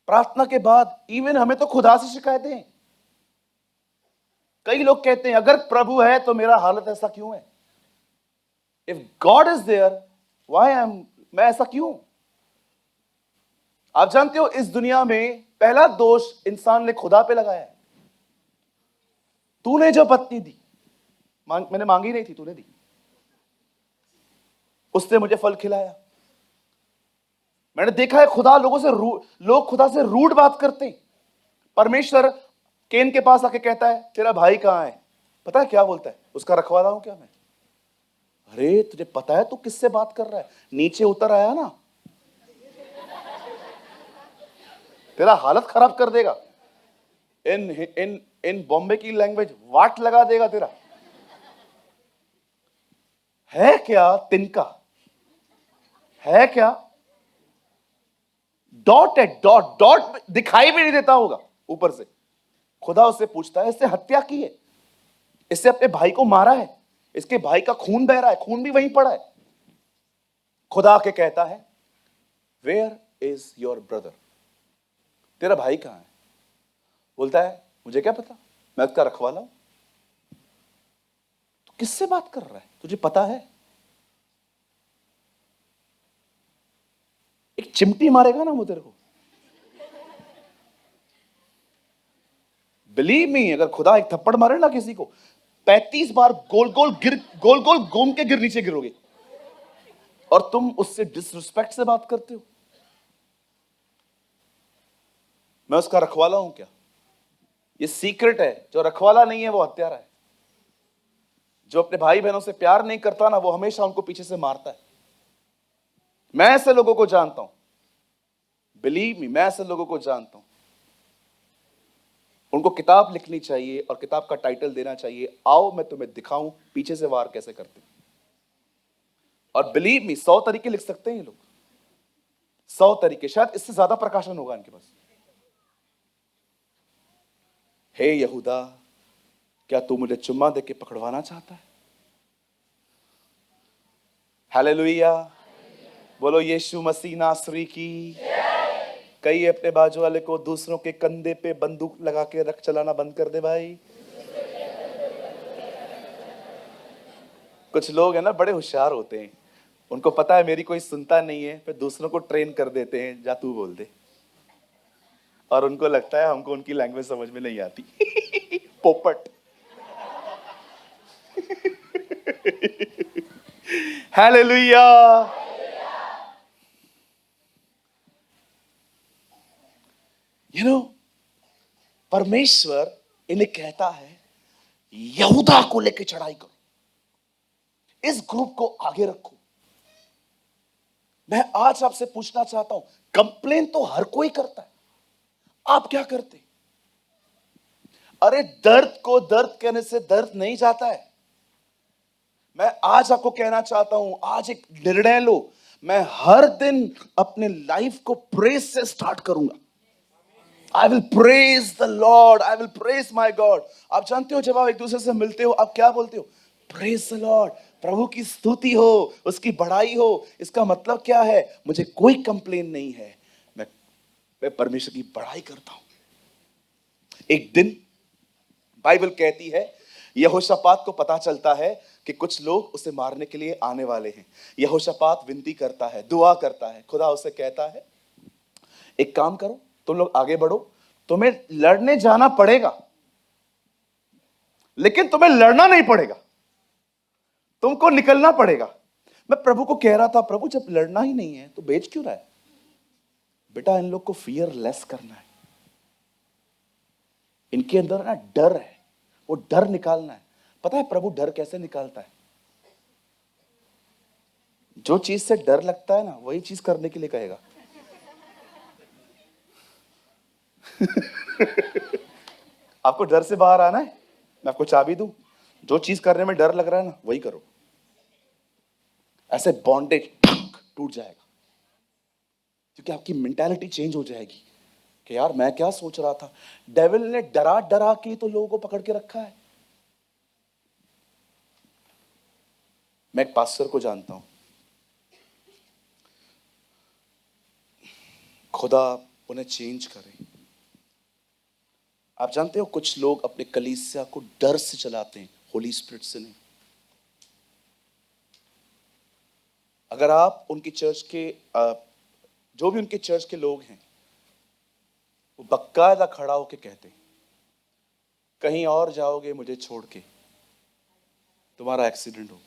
प्रार्थना के बाद इवन हमें तो खुदा से शिकायतें हैं। कई लोग कहते हैं अगर प्रभु है तो मेरा हालत ऐसा क्यों है? If God is there why मैं ऐसा क्यों? आप जानते हो इस दुनिया में पहला दोष इंसान ने खुदा पे लगाया है। तूने जो पत्नी दी, मैंने मांगी नहीं थी, तूने दी, उसने मुझे फल खिलाया। मैंने देखा है खुदा लोग खुदा से रूड बात करते हैं। परमेश्वर केन के पास आके कहता है, तेरा भाई कहां है? पता है क्या बोलता है? उसका रखवाला हूं क्या मैं? अरे तुझे पता है तू किससे बात कर रहा है? नीचे उतर आया ना। तेरा हालत खराब कर देगा। इन इन इन बॉम्बे की लैंग्वेज वाट लगा देगा तेरा। है क्या तिनका? है क्या? डॉट है, डॉट डॉट दिखाई भी नहीं देता होगा ऊपर से। खुदा उससे पूछता है, इससे हत्या की है, इससे अपने भाई को मारा है, इसके भाई का खून बह रहा है, खून भी वहीं पड़ा है। खुदा आके कहता है, वेयर इज योर ब्रदर? तेरा भाई कहां है? बोलता है, मुझे क्या पता, मैं उसका रखवाला हूं। तो किससे बात कर रहा है? तुझे पता है? एक चिमटी मारेगा ना वो तेरे को। बिलीव मी, अगर खुदा एक थप्पड़ मारे ना किसी को, 35 बार गोल गोल घूम के नीचे गिरोगे। और तुम उससे डिसरिस्पेक्ट से बात करते हो। मैं उसका रखवाला हूं क्या? ये सीक्रेट है। जो रखवाला नहीं है वो हत्यारा है। जो अपने भाई बहनों से प्यार नहीं करता ना, वो हमेशा उनको पीछे से मारता है। मैं ऐसे लोगों को जानता हूं, बिलीव मी, मैं ऐसे लोगों को जानता हूं। उनको किताब लिखनी चाहिए और किताब का टाइटल देना चाहिए, आओ मैं तुम्हें दिखाऊं पीछे से वार कैसे करते हैं। और बिलीव मी, 100 तरीके लिख सकते हैं ये लोग, 100 तरीके, शायद इससे ज्यादा प्रकाशन होगा इनके पास। हे यहूदा, क्या तू मुझे चुम्मा देके पकड़वाना चाहता है? हालेलुया, बोलो यीशु मसीह नासरी की। कई अपने बाजू वाले को, दूसरों के कंधे पे बंदूक लगा के रख चलाना बंद कर दे भाई। कुछ लोग है ना, बड़े होशियार होते हैं, उनको पता है मेरी कोई सुनता नहीं है, फिर दूसरों को ट्रेन कर देते हैं, जा तू बोल दे। और उनको लगता है हमको उनकी लैंग्वेज समझ में नहीं आती। पोपट। हालेलुया। परमेश्वर इन्हें कहता है, यहूदा को लेकर चढ़ाई करो, इस ग्रुप को आगे रखो। मैं आज आपसे पूछना चाहता हूं, कंप्लेन तो हर कोई करता है, आप क्या करते? अरे दर्द को दर्द कहने से दर्द नहीं जाता है। मैं आज आपको कहना चाहता हूं, आज एक निर्णय लो, मैं हर दिन अपने लाइफ को प्रेज से स्टार्ट करूंगा। I will praise the Lord, I will praise my God। आप जानते हो, जब आप एक दूसरे से मिलते हो, आप क्या बोलते हो? Praise the Lord, प्रभु की स्तुति हो, उसकी बढ़ाई हो। इसका मतलब क्या है? मुझे कोई कंप्लेन नहीं है, मैं परमेश्वर की बढ़ाई करता हूं। एक दिन बाइबल कहती है, यहोशापात को पता चलता है कि कुछ लोग उसे मारने के लिए आने वाले हैं। यहोशापात विनती करता है, दुआ करता है। खुदा उसे कहता है, एक काम करो, तुम लोग आगे बढ़ो, तुम्हें लड़ने जाना पड़ेगा, लेकिन तुम्हें लड़ना नहीं पड़ेगा, तुमको निकलना पड़ेगा। मैं प्रभु को कह रहा था, प्रभु जब लड़ना ही नहीं है तो भेज क्यों रहा है? बेटा, इन लोग को फियर लेस करना है, इनके अंदर ना डर है, वो डर निकालना है। पता है प्रभु डर कैसे निकालता है? जो चीज से डर लगता है ना, वही चीज करने के लिए कहेगा। आपको डर से बाहर आना है, मैं आपको चाबी दूं, जो चीज करने में डर लग रहा है ना, वही करो। ऐसे बॉन्डेज टूट जाएगा, क्योंकि आपकी मेंटालिटी चेंज हो जाएगी कि यार मैं क्या सोच रहा था। डेविल ने डरा डरा के तो लोगों को पकड़ के रखा है। मैं एक पास्टर को जानता हूं, खुदा उन्हें चेंज करे। आप जानते हो, कुछ लोग अपने कलीसिया को डर से चलाते हैं, होली स्पिरिट से नहीं। अगर आप उनकी चर्च के जो भी उनके चर्च के लोग हैं, वो बकायदा खड़ा होके कहते हैं, कहीं और जाओगे मुझे छोड़ के, तुम्हारा एक्सीडेंट होगा।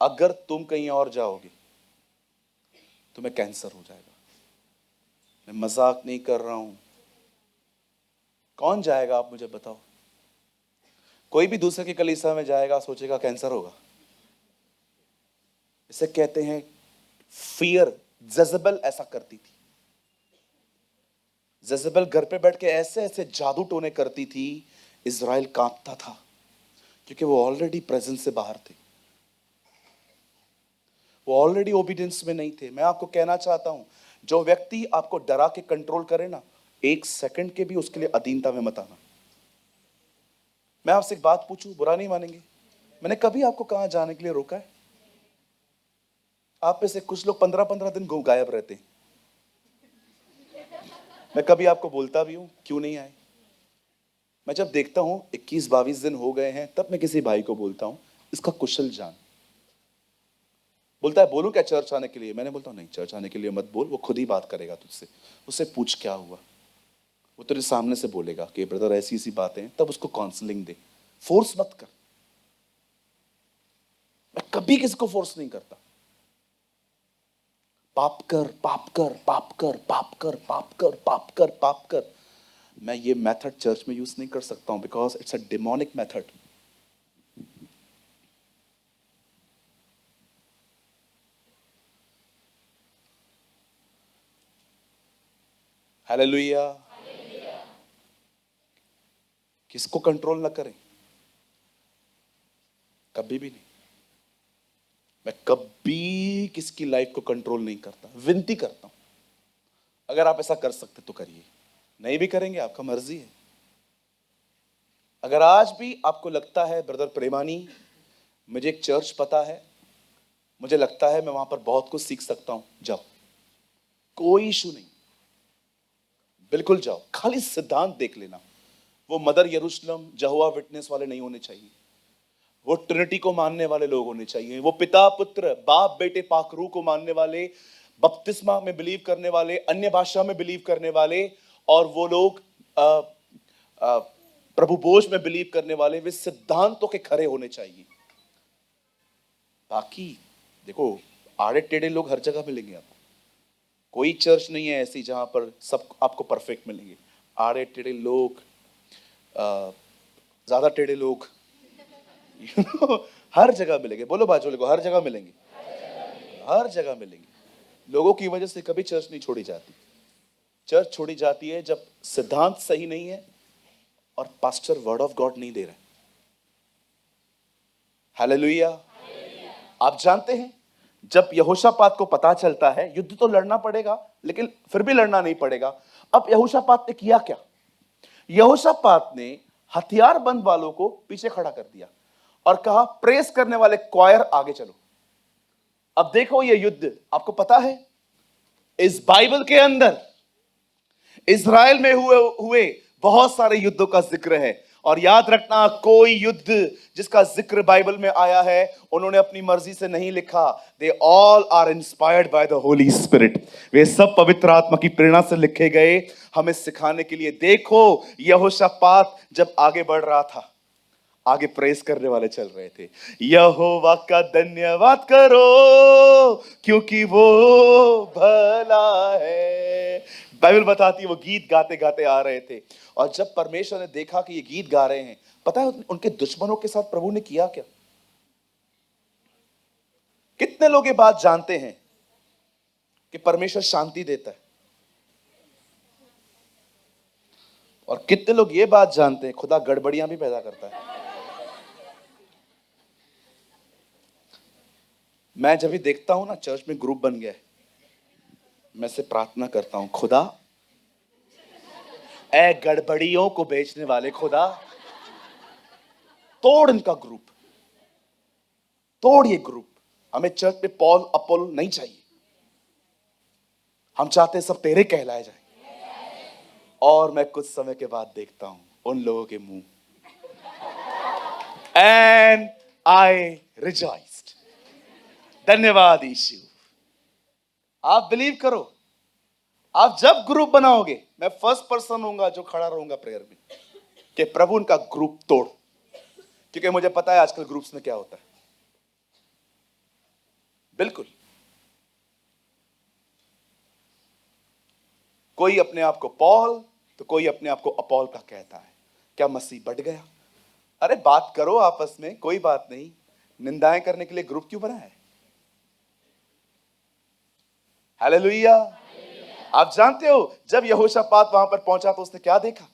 अगर तुम कहीं और जाओगे तुम्हें कैंसर हो जाएगा। मैं मजाक नहीं कर रहा हूं। कौन जाएगा आप मुझे बताओ? कोई भी दूसरे की कलीसिया में जाएगा, सोचेगा कैंसर होगा। इसे कहते हैं फियर, जजेबल ऐसा करती थी। जजेबल घर पे बैठ के ऐसे ऐसे जादू टोने करती थी, इज़राइल कांपता था, क्योंकि वो ऑलरेडी प्रेजेंस से बाहर थे, वो ऑलरेडी ओबीडियंस में नहीं थे। मैं आपको कहना चाहता हूं, जो व्यक्ति आपको डरा के कंट्रोल करे ना, एक सेकंड के भी उसके लिए अधीनता में मत आना। मैं आपसे एक बात पूछूं, बुरा नहीं मानेंगे, मैंने कभी आपको कहां जाने के लिए रोका है? आप में से कुछ लोग 15-15 दिन गायब रहते हैं। मैं कभी आपको बोलता भी हूं क्यों नहीं आए? मैं जब देखता हूं 21-22 दिन हो गए हैं, तब मैं किसी भाई को बोलता हूं इसका कुशल जान। बोलता है बोलूं क्या चर्च आने के लिए? मैंने बोलता हूं नहीं, चर्च आने के लिए मत बोल, वो खुद ही बात करेगा तुझसे। उससे पूछ क्या हुआ, वो तेरे सामने से बोलेगा कि ब्रदर ऐसी ऐसी बातें हैं, तब उसको काउंसलिंग दे, फोर्स मत कर। मैं कभी किसी को फोर्स नहीं करता। पाप कर, पाप कर, पाप कर, पाप कर, पाप कर, पाप कर, पाप कर। मैं ये मेथड चर्च में यूज नहीं कर सकता हूं, because it's a demonic method. Hallelujah. किसको कंट्रोल ना करें, कभी भी नहीं। मैं कभी किसकी लाइफ को कंट्रोल नहीं करता, विनती करता हूं अगर आप ऐसा कर सकते तो करिए, नहीं भी करेंगे आपका मर्जी है। अगर आज भी आपको लगता है ब्रदर प्रेमानी मुझे एक चर्च पता है, मुझे लगता है मैं वहां पर बहुत कुछ सीख सकता हूं, जाओ, कोई इशू नहीं, बिल्कुल जाओ। खाली सिद्धांत देख लेना, वो मदर यरूशलेम जहोवा विटनेस वाले नहीं होने चाहिए, वो ट्रिनिटी को मानने वाले लोग होने चाहिए, वो पिता पुत्र बाप बेटे पाकरू को मानने वाले, बपतिस्मा में बिलीव करने वाले, अन्य भाषा में बिलीव करने वाले, और वो लोग प्रभु बोझ में बिलीव करने वाले, वे सिद्धांतों के खरे होने चाहिए। बाकी देखो, आड़े टेढ़े लोग हर जगह मिलेंगे आपको, कोई चर्च नहीं है ऐसी जहां पर सब आपको परफेक्ट मिलेंगे। आड़े टेढ़े लोग, ज्यादा टेढ़े लोग हर जगह मिलेंगे। बोलो बाजू को, हर जगह मिलेंगे, हर जगह मिलेंगे। लोगों की वजह से कभी चर्च नहीं छोड़ी जाती। चर्च छोड़ी जाती है जब सिद्धांत सही नहीं है और पास्टर वर्ड ऑफ गॉड नहीं दे रहा है। हालेलुया। आप जानते हैं, जब यहोशापात को पता चलता है युद्ध तो लड़ना पड़ेगा, लेकिन फिर भी लड़ना नहीं पड़ेगा, अब यहोशापात ने किया क्या? यहोशापात ने हथियारबंद वालों को पीछे खड़ा कर दिया और कहा प्रेस करने वाले क्वायर आगे चलो। अब देखो, ये युद्ध आपको पता है, इस बाइबल के अंदर इज़राइल में हुए बहुत सारे युद्धों का जिक्र है। और याद रखना, कोई युद्ध जिसका जिक्र बाइबल में आया है उन्होंने अपनी मर्जी से नहीं लिखा। They all are inspired by the Holy Spirit. वे सब पवित्र आत्मा की प्रेरणा से लिखे गए, हमें सिखाने के लिए। देखो, यहोशापात जब आगे बढ़ रहा था, आगे प्रेस करने वाले चल रहे थे, यहोवा का धन्यवाद करो क्योंकि वो भला है। बाइबल बताती है वो गीत गाते गाते आ रहे थे, और जब परमेश्वर ने देखा कि ये गीत गा रहे हैं, पता है उनके दुश्मनों के साथ प्रभु ने किया क्या? कितने लोग ये बात जानते हैं कि परमेश्वर शांति देता है? और कितने लोग ये बात जानते हैं खुदा गड़बड़ियां भी पैदा करता है? मैं जब भी देखता हूं ना चर्च में ग्रुप बन गया है, मैं से प्रार्थना करता हूं, खुदा ए गड़बड़ियों को बेचने वाले खुदा, तोड़ इनका ग्रुप, तोड़ ये ग्रुप। हमें चर्च में पॉल अपोल नहीं चाहिए, हम चाहते हैं सब तेरे कहलाए जाए। और मैं कुछ समय के बाद देखता हूं उन लोगों के मुंह, एंड आई रिजॉइस्ड। धन्यवाद यीशु। आप बिलीव करो, आप जब ग्रुप बनाओगे, मैं फर्स्ट पर्सन होऊंगा जो खड़ा रहूंगा प्रेयर में कि प्रभु उनका ग्रुप तोड़, क्योंकि मुझे पता है आजकल ग्रुप्स में क्या होता है। बिल्कुल, कोई अपने आप को पॉल तो कोई अपने आप को अपॉल का कहता है। क्या मसीह बढ़ गया? अरे बात करो आपस में, कोई बात नहीं। निंदाएं करने के लिए ग्रुप क्यों बनाया है? हालेलुया। आप जानते हो जब यहोशापात वहां पर पहुंचा तो उसने क्या देखा?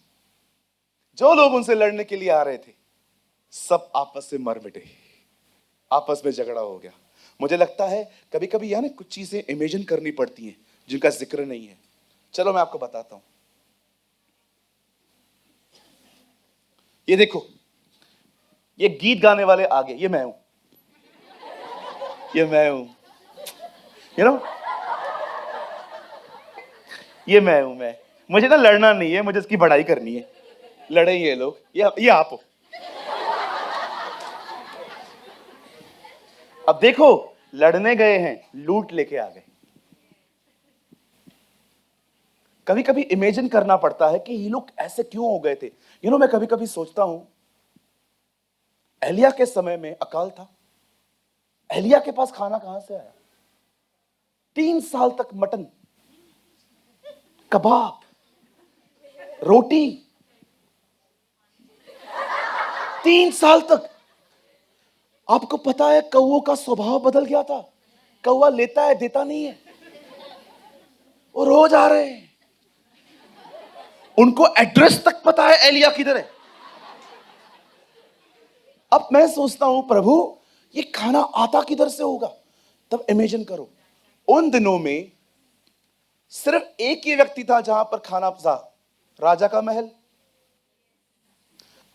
जो लोग उनसे लड़ने के लिए आ रहे थे सब आपस से मर मिटे, आपस में झगड़ा हो गया। मुझे लगता है कभी कभी यानी कुछ चीजें इमेजिन करनी पड़ती हैं जिनका जिक्र नहीं है। चलो मैं आपको बताता हूं। ये देखो, ये गीत गाने वाले आगे, ये मैं हूं, ये मैं हूं, यू नो, ये मैं हूं। मैं, मुझे ना लड़ना नहीं है, मुझे इसकी बड़ाई करनी है। लड़े ये लोग, ये आप हो। अब देखो, लड़ने गए हैं, लूट लेके आ गए। कभी कभी इमेजिन करना पड़ता है कि ये लोग ऐसे क्यों हो गए थे। मैं कभी कभी सोचता हूं, एलिया के समय में अकाल था, एलिया के पास खाना कहां से आया? 3 साल तक मटन, कबाब, रोटी, 3 साल तक। आपको पता है कौओं का स्वभाव बदल गया था। कौवा लेता है, देता नहीं है। वो रोज आ रहे हैं, उनको एड्रेस तक पता है एलिया किधर है। अब मैं सोचता हूं प्रभु ये खाना आता किधर से होगा? तब इमेजिन करो, उन दिनों में सिर्फ एक ही व्यक्ति था जहां पर खाना था, राजा का महल।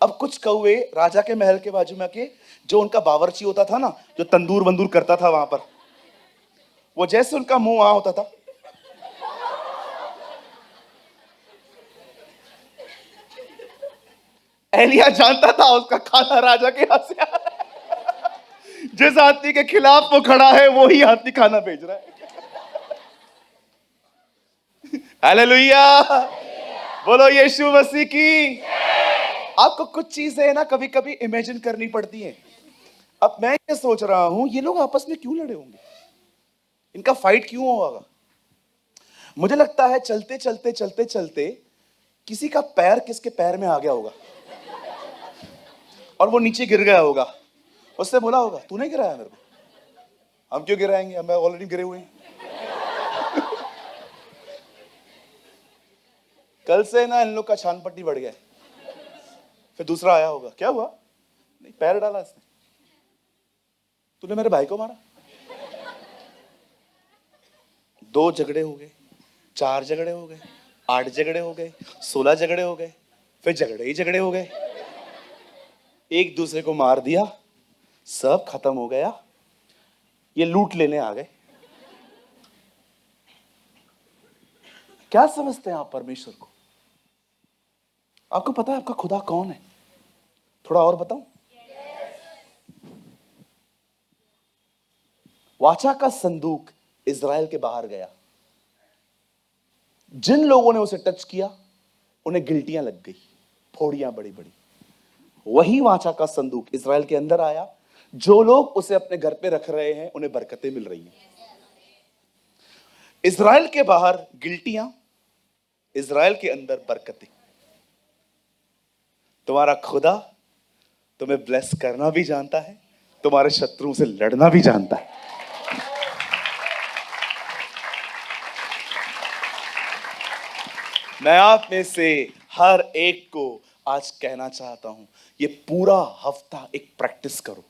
अब कुछ कौवे राजा के महल के बाजू में आके, जो उनका बावर्ची होता था ना, जो तंदूर वंदूर करता था वहां पर, वो जैसे उनका मुंह वहां होता था, एलिया जानता था उसका खाना राजा के हाथ से आ रहा है। जिस आदमी के खिलाफ वो खड़ा है वो ही आदमी खाना भेज रहा है। हालेलुया, बोलो यीशु मसीह की। आपको कुछ चीजें ना कभी कभी इमेजिन करनी पड़ती हैं। अब मैं ये सोच रहा हूं, ये लोग आपस में क्यों लड़े होंगे? इनका फाइट क्यों होगा? मुझे लगता है चलते चलते चलते चलते किसी का पैर किसके पैर में आ गया होगा और वो नीचे गिर गया होगा। उससे बोला होगा, तूने गिराया मेरे को। हम क्यों गिराएंगे, हम ऑलरेडी गिरे हुए हैं। कल से ना इन लोग का छान पट्टी बढ़ गया। फिर दूसरा आया होगा, क्या हुआ? नहीं, पैर डाला इसने। तूने मेरे भाई को मारा। 2 झगड़े हो गए, 4 झगड़े हो गए, 8 झगड़े हो गए, 16 झगड़े हो गए, फिर झगड़े ही झगड़े हो गए। एक दूसरे को मार दिया, सब खत्म हो गया। ये लूट लेने आ गए। क्या समझते हैं आप परमेश्वर को? आपको पता है आपका खुदा कौन है? थोड़ा और बताऊं? वाचा का संदूक इज़राइल के बाहर गया। जिन लोगों ने उसे टच किया उन्हें गिल्टियां लग गई, फोड़ियां बड़ी बड़ी। वही वाचा का संदूक इज़राइल के अंदर आया। जो लोग उसे अपने घर पे रख रहे हैं उन्हें बरकतें मिल रही हैं। इज़राइल के बाहर गिल्टियां, इज़राइल के अंदर बरकतें। तुम्हारा खुदा तुम्हें ब्लेस करना भी जानता है, तुम्हारे शत्रुओं से लड़ना भी जानता है। मैं आप में से हर एक को आज कहना चाहता हूं, ये पूरा हफ्ता एक प्रैक्टिस करो।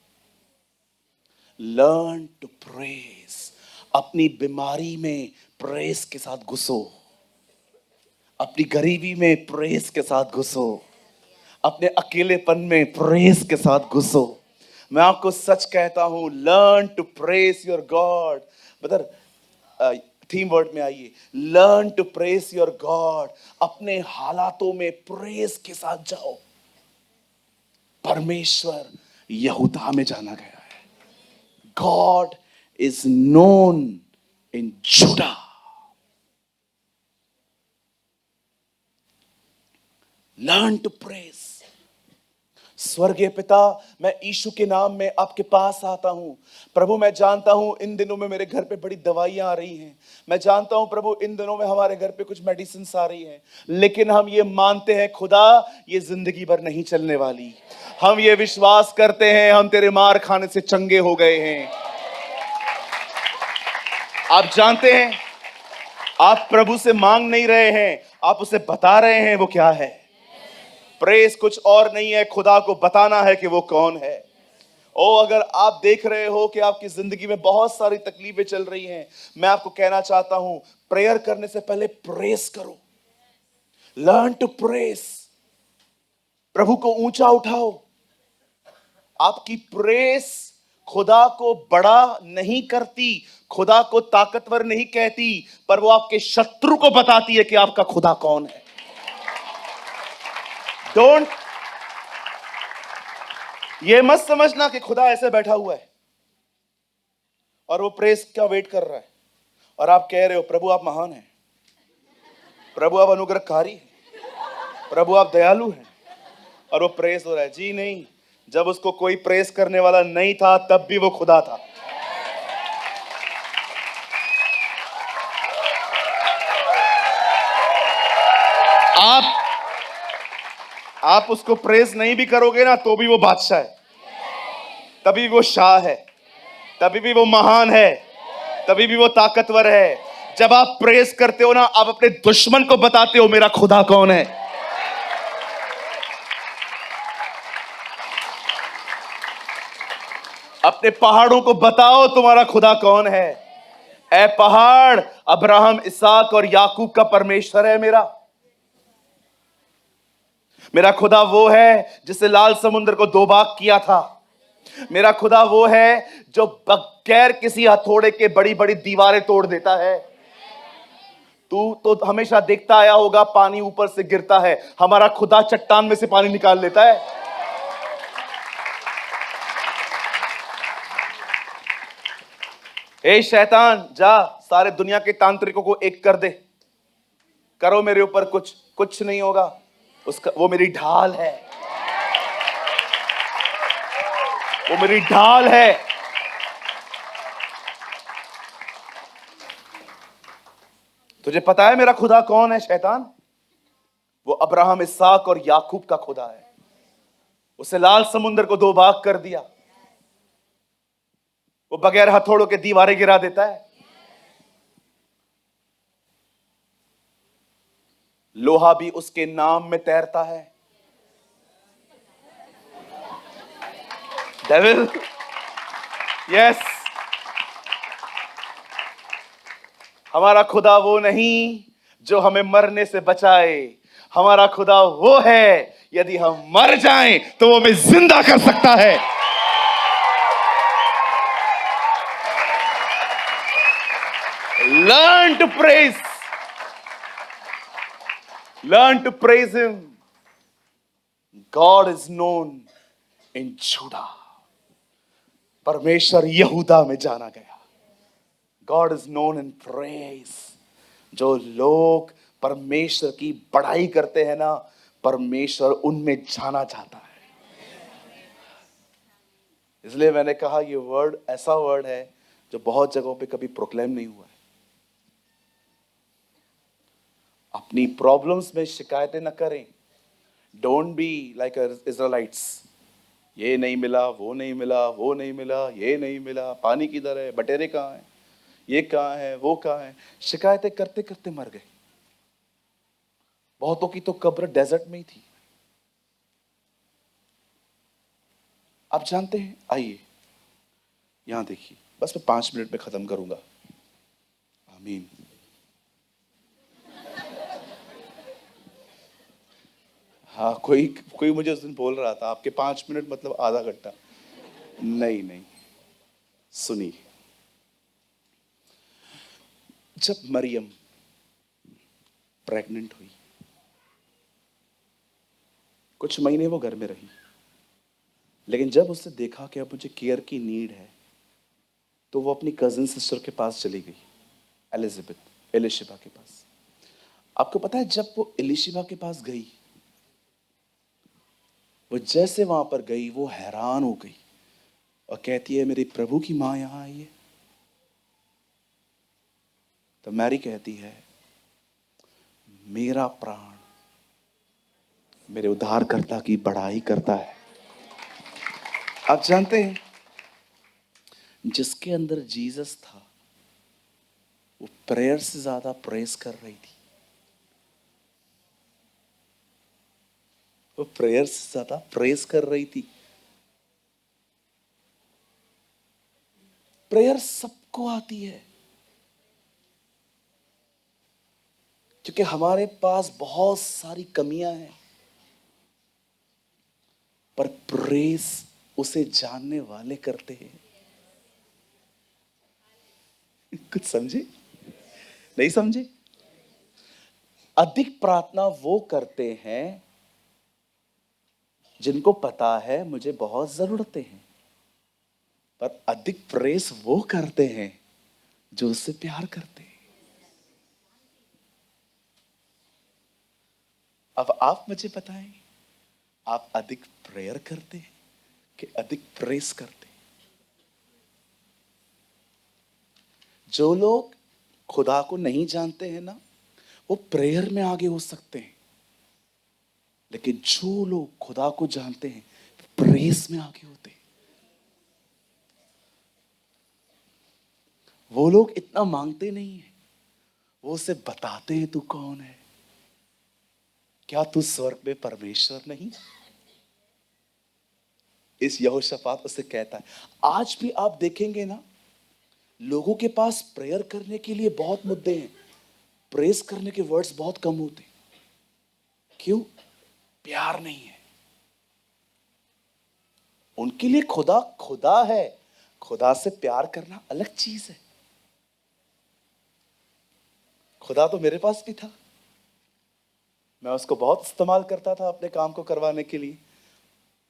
Learn to praise. अपनी बीमारी में प्रेज के साथ घुसो, अपनी गरीबी में प्रेज के साथ घुसो, अपने अकेलेपन में प्रेज के साथ घुसो। मैं आपको सच कहता हूं, learn to praise your God. Brother theme word में आइए, learn to praise your God. अपने हालातों में प्रेज के साथ जाओ। परमेश्वर यहूदा में जाना गया है। God is known in Judah. Learn to praise. स्वर्गीय पिता, मैं यीशु के नाम में आपके पास आता हूं। प्रभु मैं जानता हूं इन दिनों में मेरे घर पे बड़ी दवाइयां आ रही हैं। मैं जानता हूं प्रभु इन दिनों में हमारे घर पे कुछ मेडिसिन आ रही हैं, लेकिन हम ये मानते हैं खुदा ये जिंदगी भर नहीं चलने वाली। हम ये विश्वास करते हैं हम तेरे मार खाने से चंगे हो गए हैं। आप जानते हैं आप प्रभु से मांग नहीं रहे हैं, आप उसे बता रहे हैं वो क्या है। प्रेस कुछ और नहीं है, खुदा को बताना है कि वो कौन है। ओ अगर आप देख रहे हो कि आपकी जिंदगी में बहुत सारी तकलीफें चल रही हैं, मैं आपको कहना चाहता हूं, प्रेयर करने से पहले प्रेस करो। Learn to press. प्रभु को ऊंचा उठाओ। आपकी प्रेस खुदा को बड़ा नहीं करती, खुदा को ताकतवर नहीं कहती, पर वो आपके शत्रु को बताती है कि आपका खुदा कौन है। डोंट, ये मत समझना कि खुदा ऐसे बैठा हुआ है और वो प्रेस का वेट कर रहा है और आप कह रहे हो प्रभु आप महान हैं, प्रभु आप अनुग्रहकारी हैं, प्रभु आप दयालु हैं, और वो प्रेस हो रहा है। जी नहीं, जब उसको कोई प्रेस करने वाला नहीं था तब भी वो खुदा था। आप उसको प्रेस नहीं भी करोगे ना तो भी वो बादशाह है, तभी वो शाह है, तभी भी वो महान है, तभी भी वो ताकतवर है। जब आप प्रेस करते हो ना, आप अपने दुश्मन को बताते हो मेरा खुदा कौन है। अपने पहाड़ों को बताओ तुम्हारा खुदा कौन है। ए पहाड़, अब्राहम, इसहाक और याकूब का परमेश्वर है मेरा खुदा वो है जिसने लाल समुद्र को दो भाग किया था। मेरा खुदा वो है जो बगैर किसी हथौड़े के बड़ी बड़ी दीवारें तोड़ देता है। तू तो हमेशा देखता आया होगा पानी ऊपर से गिरता है, हमारा खुदा चट्टान में से पानी निकाल लेता है। ए शैतान, जा सारे दुनिया के तांत्रिकों को एक कर दे, करो मेरे ऊपर कुछ नहीं होगा। उसका वो मेरी ढाल है, वो मेरी ढाल है। तुझे पता है मेरा खुदा कौन है शैतान? वो अब्राहम, इसहाक और याकूब का खुदा है। उसे लाल समुद्र को दो भाग कर दिया। वो बगैर हथौड़ों के दीवारें गिरा देता है। लोहा भी उसके नाम में तैरता है। डेविल, यस, हमारा खुदा वो नहीं जो हमें मरने से बचाए। हमारा खुदा वो है यदि हम मर जाएं तो वो हमें जिंदा कर सकता है। Learn to praise. Learn to praise him. God is known in Judah. परमेश्वर यहूदा में जाना गया। God is known in praise. जो लोग परमेश्वर की बड़ाई करते हैं ना, परमेश्वर उनमें जाना चाहता है। इसलिए मैंने कहा ये वर्ड ऐसा वर्ड है जो बहुत जगहों पे कभी प्रोक्लेम नहीं हुआ है। अपनी प्रॉब्लम्स में शिकायतें न करें। Don't be like Israelites. ये नहीं मिला, वो नहीं मिला, वो नहीं मिला, ये नहीं मिला, पानी किधर है, बटेरे कहाँ हैं, ये कहाँ है, वो कहाँ है। शिकायतें करते करते मर गए। बहुतों की तो कब्र डेजर्ट में ही थी। आप जानते हैं, आइए यहां देखिए, बस मैं 5 मिनट में खत्म करूंगा। आमीन। हाँ, कोई मुझे उस दिन बोल रहा था आपके 5 मिनट मतलब आधा घंटा। नहीं, सुनिए। जब मरियम प्रेग्नेंट हुई, कुछ महीने वो घर में रही, लेकिन जब उसने देखा कि अब मुझे केयर की नीड है, तो वो अपनी कजिन सिस्टर के पास चली गई, एलिशिबा के पास। आपको पता है, जब वो एलिशिबा के पास गई, वो जैसे वहां पर गई, वो हैरान हो गई और कहती है मेरे प्रभु की माँ यहां आई है। तो मैरी कहती है मेरा प्राण मेरे उद्धारकर्ता की बड़ाई करता है। आप जानते हैं, जिसके अंदर जीसस था वो प्रेयर से ज्यादा प्रेस कर रही थी। वो प्रेयर से ज्यादा प्रेस कर रही थी। प्रेयर सबको आती है, क्योंकि हमारे पास बहुत सारी कमियां हैं, पर प्रेस उसे जानने वाले करते हैं। कुछ समझे? नहीं समझे? अधिक प्रार्थना वो करते हैं जिनको पता है मुझे बहुत जरूरतें हैं, पर अधिक प्रेस वो करते हैं जो उससे प्यार करते हैं। अब आप मुझे बताएं, आप अधिक प्रेयर करते हैं कि अधिक प्रेस करते हैं? जो लोग खुदा को नहीं जानते हैं ना, वो प्रेयर में आगे हो सकते हैं, लेकिन जो लोग खुदा को जानते हैं प्रेस में आगे होते हैं। वो लोग इतना मांगते नहीं है, वो उसे बताते हैं तू कौन है। क्या तू स्वर्ग में परमेश्वर नहीं? इस यहोशापात उससे कहता है। आज भी आप देखेंगे ना, लोगों के पास प्रेयर करने के लिए बहुत मुद्दे हैं, प्रेस करने के वर्ड्स बहुत कम होते हैं। क्यों? प्यार नहीं है उनके लिए। खुदा खुदा है, खुदा से प्यार करना अलग चीज है। खुदा तो मेरे पास भी था, मैं उसको बहुत इस्तेमाल करता था अपने काम को करवाने के लिए।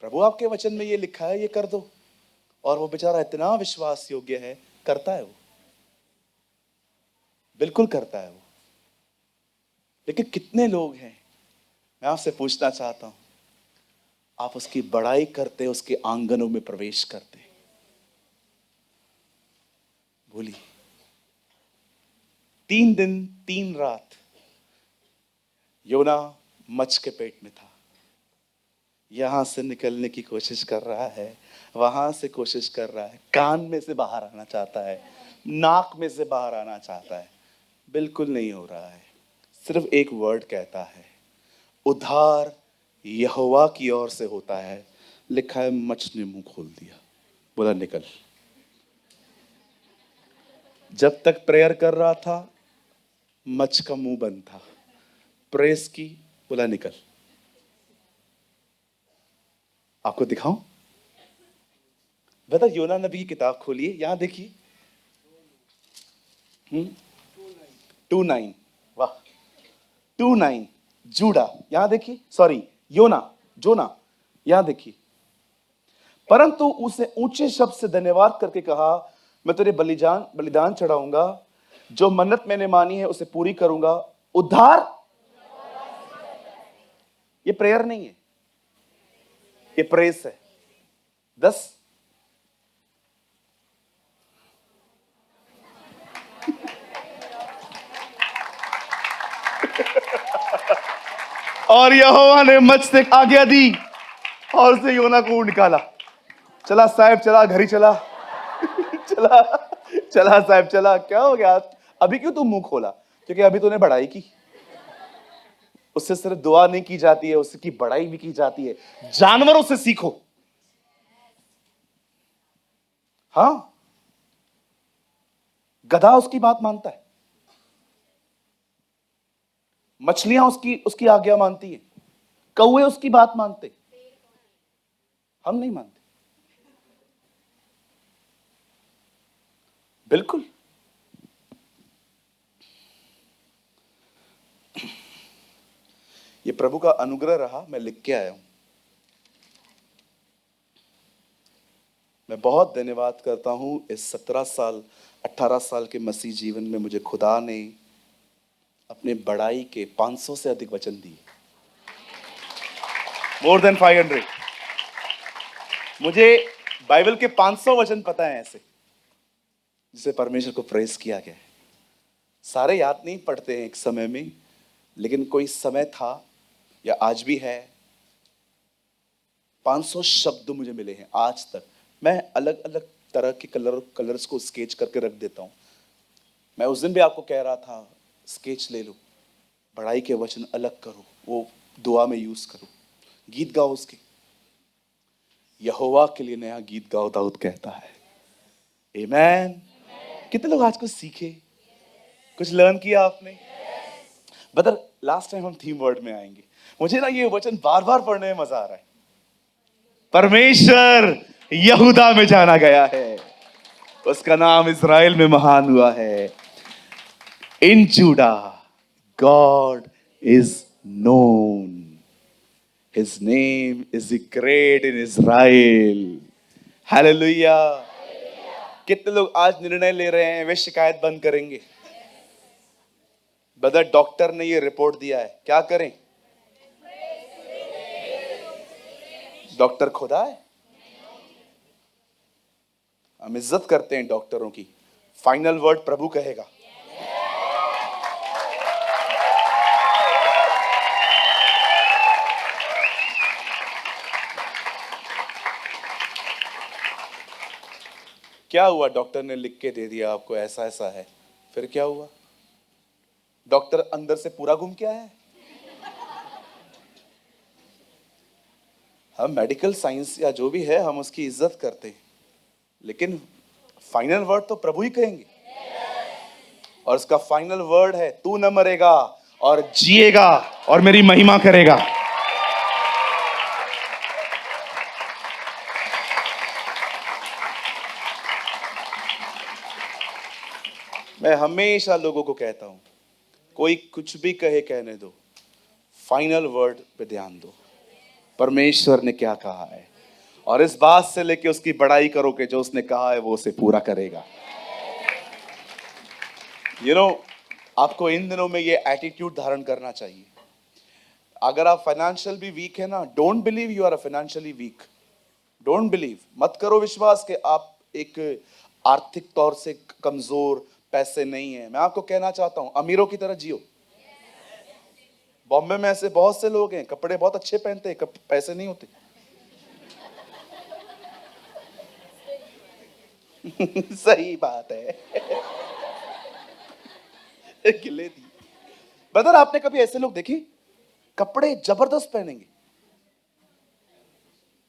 प्रभु आपके वचन में ये लिखा है, ये कर दो, और वो बेचारा इतना विश्वास योग्य है, करता है वो, बिल्कुल करता है वो। लेकिन कितने लोग हैं, मैं आपसे पूछना चाहता हूं, आप उसकी बड़ाई करते, उसके आंगनों में प्रवेश करते? बोलिए। 3 दिन 3 रात योना मच्छ के पेट में था। यहां से निकलने की कोशिश कर रहा है, वहां से कोशिश कर रहा है, कान में से बाहर आना चाहता है, नाक में से बाहर आना चाहता है, बिल्कुल नहीं हो रहा है। सिर्फ एक वर्ड कहता है, उद्धार यहोवा की ओर से होता है। लिखा है मच्छ ने मुंह खोल दिया, बोला निकल। जब तक प्रेयर कर रहा था मच्छ का मुंह बंद था, प्रेस की, बोला निकल। आपको दिखाऊं? बता, योना नबी की किताब खोलिए, यहां देखिए। 2:9, वाह, 2:9। जूडा, यहां देखिए, सॉरी योना, जोना, यहां देखिए। परंतु उसे ऊंचे शब्द से धन्यवाद करके कहा, मैं तेरे बलिदान चढ़ाऊंगा, जो मन्नत मैंने मानी है उसे पूरी करूंगा। उद्धार, ये प्रेयर नहीं है, ये प्रेस है। 10, और यहोवा ने मच्छ से आज्ञा दी और उसे योना को निकाला। चला साहब, चला घर ही चला। चला चला साहब, चला। क्या हो गया? अभी क्यों तू मुंह खोला? क्योंकि अभी तूने बड़ाई की। उससे सिर्फ दुआ नहीं की जाती है, उसकी बड़ाई भी की जाती है। जानवरों से सीखो। हाँ, गधा उसकी बात मानता है, मछलियां उसकी उसकी आज्ञा मानती है, कौवे उसकी बात मानते, हम नहीं मानते। बिल्कुल। ये प्रभु का अनुग्रह रहा, मैं लिख के आया हूं। मैं बहुत धन्यवाद करता हूं, इस 17 साल 18 साल के मसीह जीवन में मुझे खुदा ने अपने बड़ाई के 500 से अधिक वचन दिए। More than 500। मुझे बाइबल के 500 वचन पता है ऐसे, जिसे परमेश्वर को प्रेस किया गया है। सारे याद नहीं पड़ते हैं एक समय में, लेकिन कोई समय था या आज भी है, 500 शब्द मुझे मिले हैं आज तक। मैं अलग अलग तरह के कलर्स को स्केच करके रख देता हूं। मैं उस दिन भी आपको कह रहा था, स्केच ले लो, बड़ाई के वचन अलग करो, वो दुआ में यूज करो, गीत गाओ उसके, यहोवा के लिए नया गीत गाओ, दाऊद कहता है। आमेन। कितने लोग आज कुछ सीखे, कुछ लर्न किया आपने? बदर लास्ट टाइम हम थीम वर्ड में आएंगे। मुझे ना ये वचन बार बार पढ़ने में मजा आ रहा है। परमेश्वर यहूदा में जाना गया है, उसका नाम इज़राइल में महान हुआ है। In Judah God is known, his name is great in Israel. Hallelujah. कितने लोग आज निर्णय ले रहे हैं वे शिकायत बंद करेंगे? ब्रदर डॉक्टर ने ये रिपोर्ट दिया है, क्या करें? डॉक्टर खुदा है? हम इज्जत करते हैं डॉक्टरों की, फाइनल वर्ड प्रभु कहेगा। क्या हुआ? डॉक्टर ने लिख के दे दिया आपको ऐसा ऐसा है, फिर क्या हुआ? डॉक्टर अंदर से पूरा गुम क्या है? हम मेडिकल साइंस या जो भी है हम उसकी इज्जत करते हैं, लेकिन फाइनल वर्ड तो प्रभु ही कहेंगे। और उसका फाइनल वर्ड है, तू न मरेगा और जिएगा और मेरी महिमा करेगा। मैं हमेशा लोगों को कहता हूं, कोई कुछ भी कहे कहने दो, फाइनल वर्ड पे ध्यान दो, परमेश्वर ने क्या कहा है, और इस बात से लेके उसकी बड़ाई करो कि जो उसने कहा है वो उसे पूरा करेगा। आपको इन दिनों में ये एटीट्यूड धारण करना चाहिए। अगर आप फाइनेंशियल भी वीक है ना, don't believe you are financially weak. Don't believe, मत करो विश्वास कि आप एक आर्थिक तौर से कमजोर, पैसे नहीं है। मैं आपको कहना चाहता हूं, अमीरों की तरह जियो। बॉम्बे में ऐसे बहुत से लोग हैं, कपड़े बहुत अच्छे पहनते हैं, पैसे नहीं होते। सही बात है। गिले दी। ब्रदर आपने कभी ऐसे लोग देखे, कपड़े जबरदस्त पहनेंगे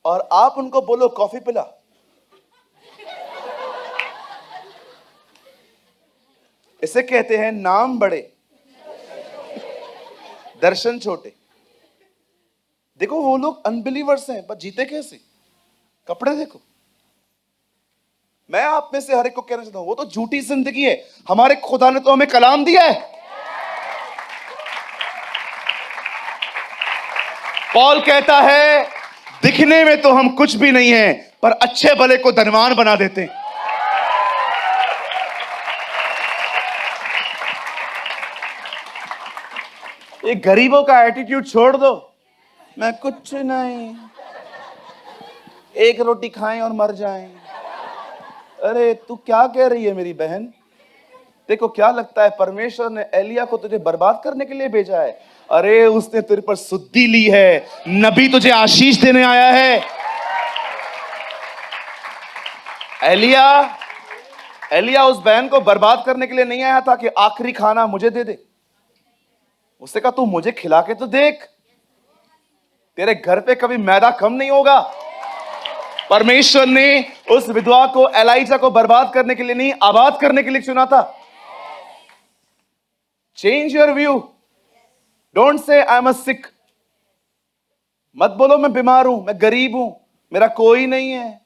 और आप उनको बोलो कॉफी पिला, इसे कहते हैं नाम बड़े दर्शन छोटे। देखो वो लोग अनबिलीवर्स हैं, पर जीते कैसे? कपड़े देखो। मैं आप में से हर एक को कहना चाहता हूं, वो तो झूठी जिंदगी है। हमारे खुदा ने तो हमें कलाम दिया है। पॉल कहता है, दिखने में तो हम कुछ भी नहीं हैं, पर अच्छे भले को धनवान बना देते हैं। ये गरीबों का एटीट्यूड छोड़ दो, मैं कुछ नहीं, एक रोटी खाएं और मर जाएं। अरे तू क्या कह रही है मेरी बहन? देखो क्या लगता है परमेश्वर ने एलिया को तुझे बर्बाद करने के लिए भेजा है? अरे उसने तेरे पर सुद्धि ली है, नबी तुझे आशीष देने आया है। एलिया उस बहन को बर्बाद करने के लिए नहीं आया था कि आखिरी खाना मुझे दे दे। उसने कहा तू मुझे खिला के तो देख, तेरे घर पे कभी मैदा कम नहीं होगा। परमेश्वर ने उस विधवा को, एलाइजा को बर्बाद करने के लिए नहीं, आबाद करने के लिए चुना था। Change your view. Don't say I am sick. मत बोलो मैं बीमार हूं, मैं गरीब हूं, मेरा कोई नहीं है,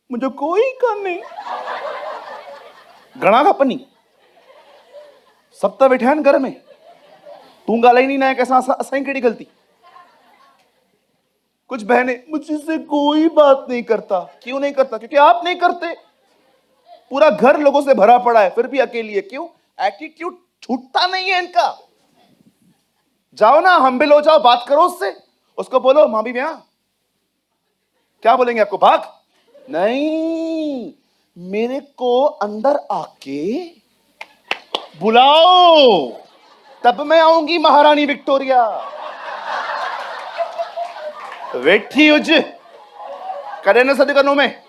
मुझे कोई काम नहीं। घना का पनी सप्ताह बैठा घर में, तू गाला ही नहीं ना, कैसा असाई केड़ी गलती। कुछ बहनें, मुझसे कोई बात नहीं करता। क्यों नहीं करता? क्योंकि आप नहीं करते। पूरा घर लोगों से भरा पड़ा है, फिर भी अकेली है। क्यों? एटीट्यूड छूटता नहीं है इनका। जाओ ना, हम्बिल हो जाओ, बात करो उससे, उसको बोलो मां भी ब्याह। क्या बोलेंगे आपको? भाग नहीं, मेरे को अंदर आके बुलाओ, तब मैं आऊंगी महारानी विक्टोरिया। वेठी उज करे न सदी में।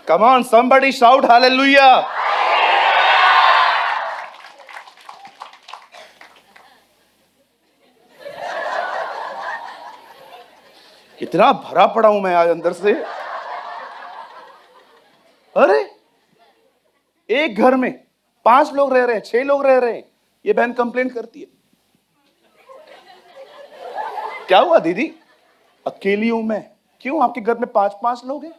Come on, somebody shout hallelujah. इतना भरा पड़ा हूं मैं आज अंदर से। अरे एक घर में 5 लोग रह रहे हैं, 6 लोग रह रहे हैं, ये बहन कंप्लेंट करती है। क्या हुआ दीदी? अकेली हूं मैं। क्यों? आपके घर में 5-5 लोग हैं?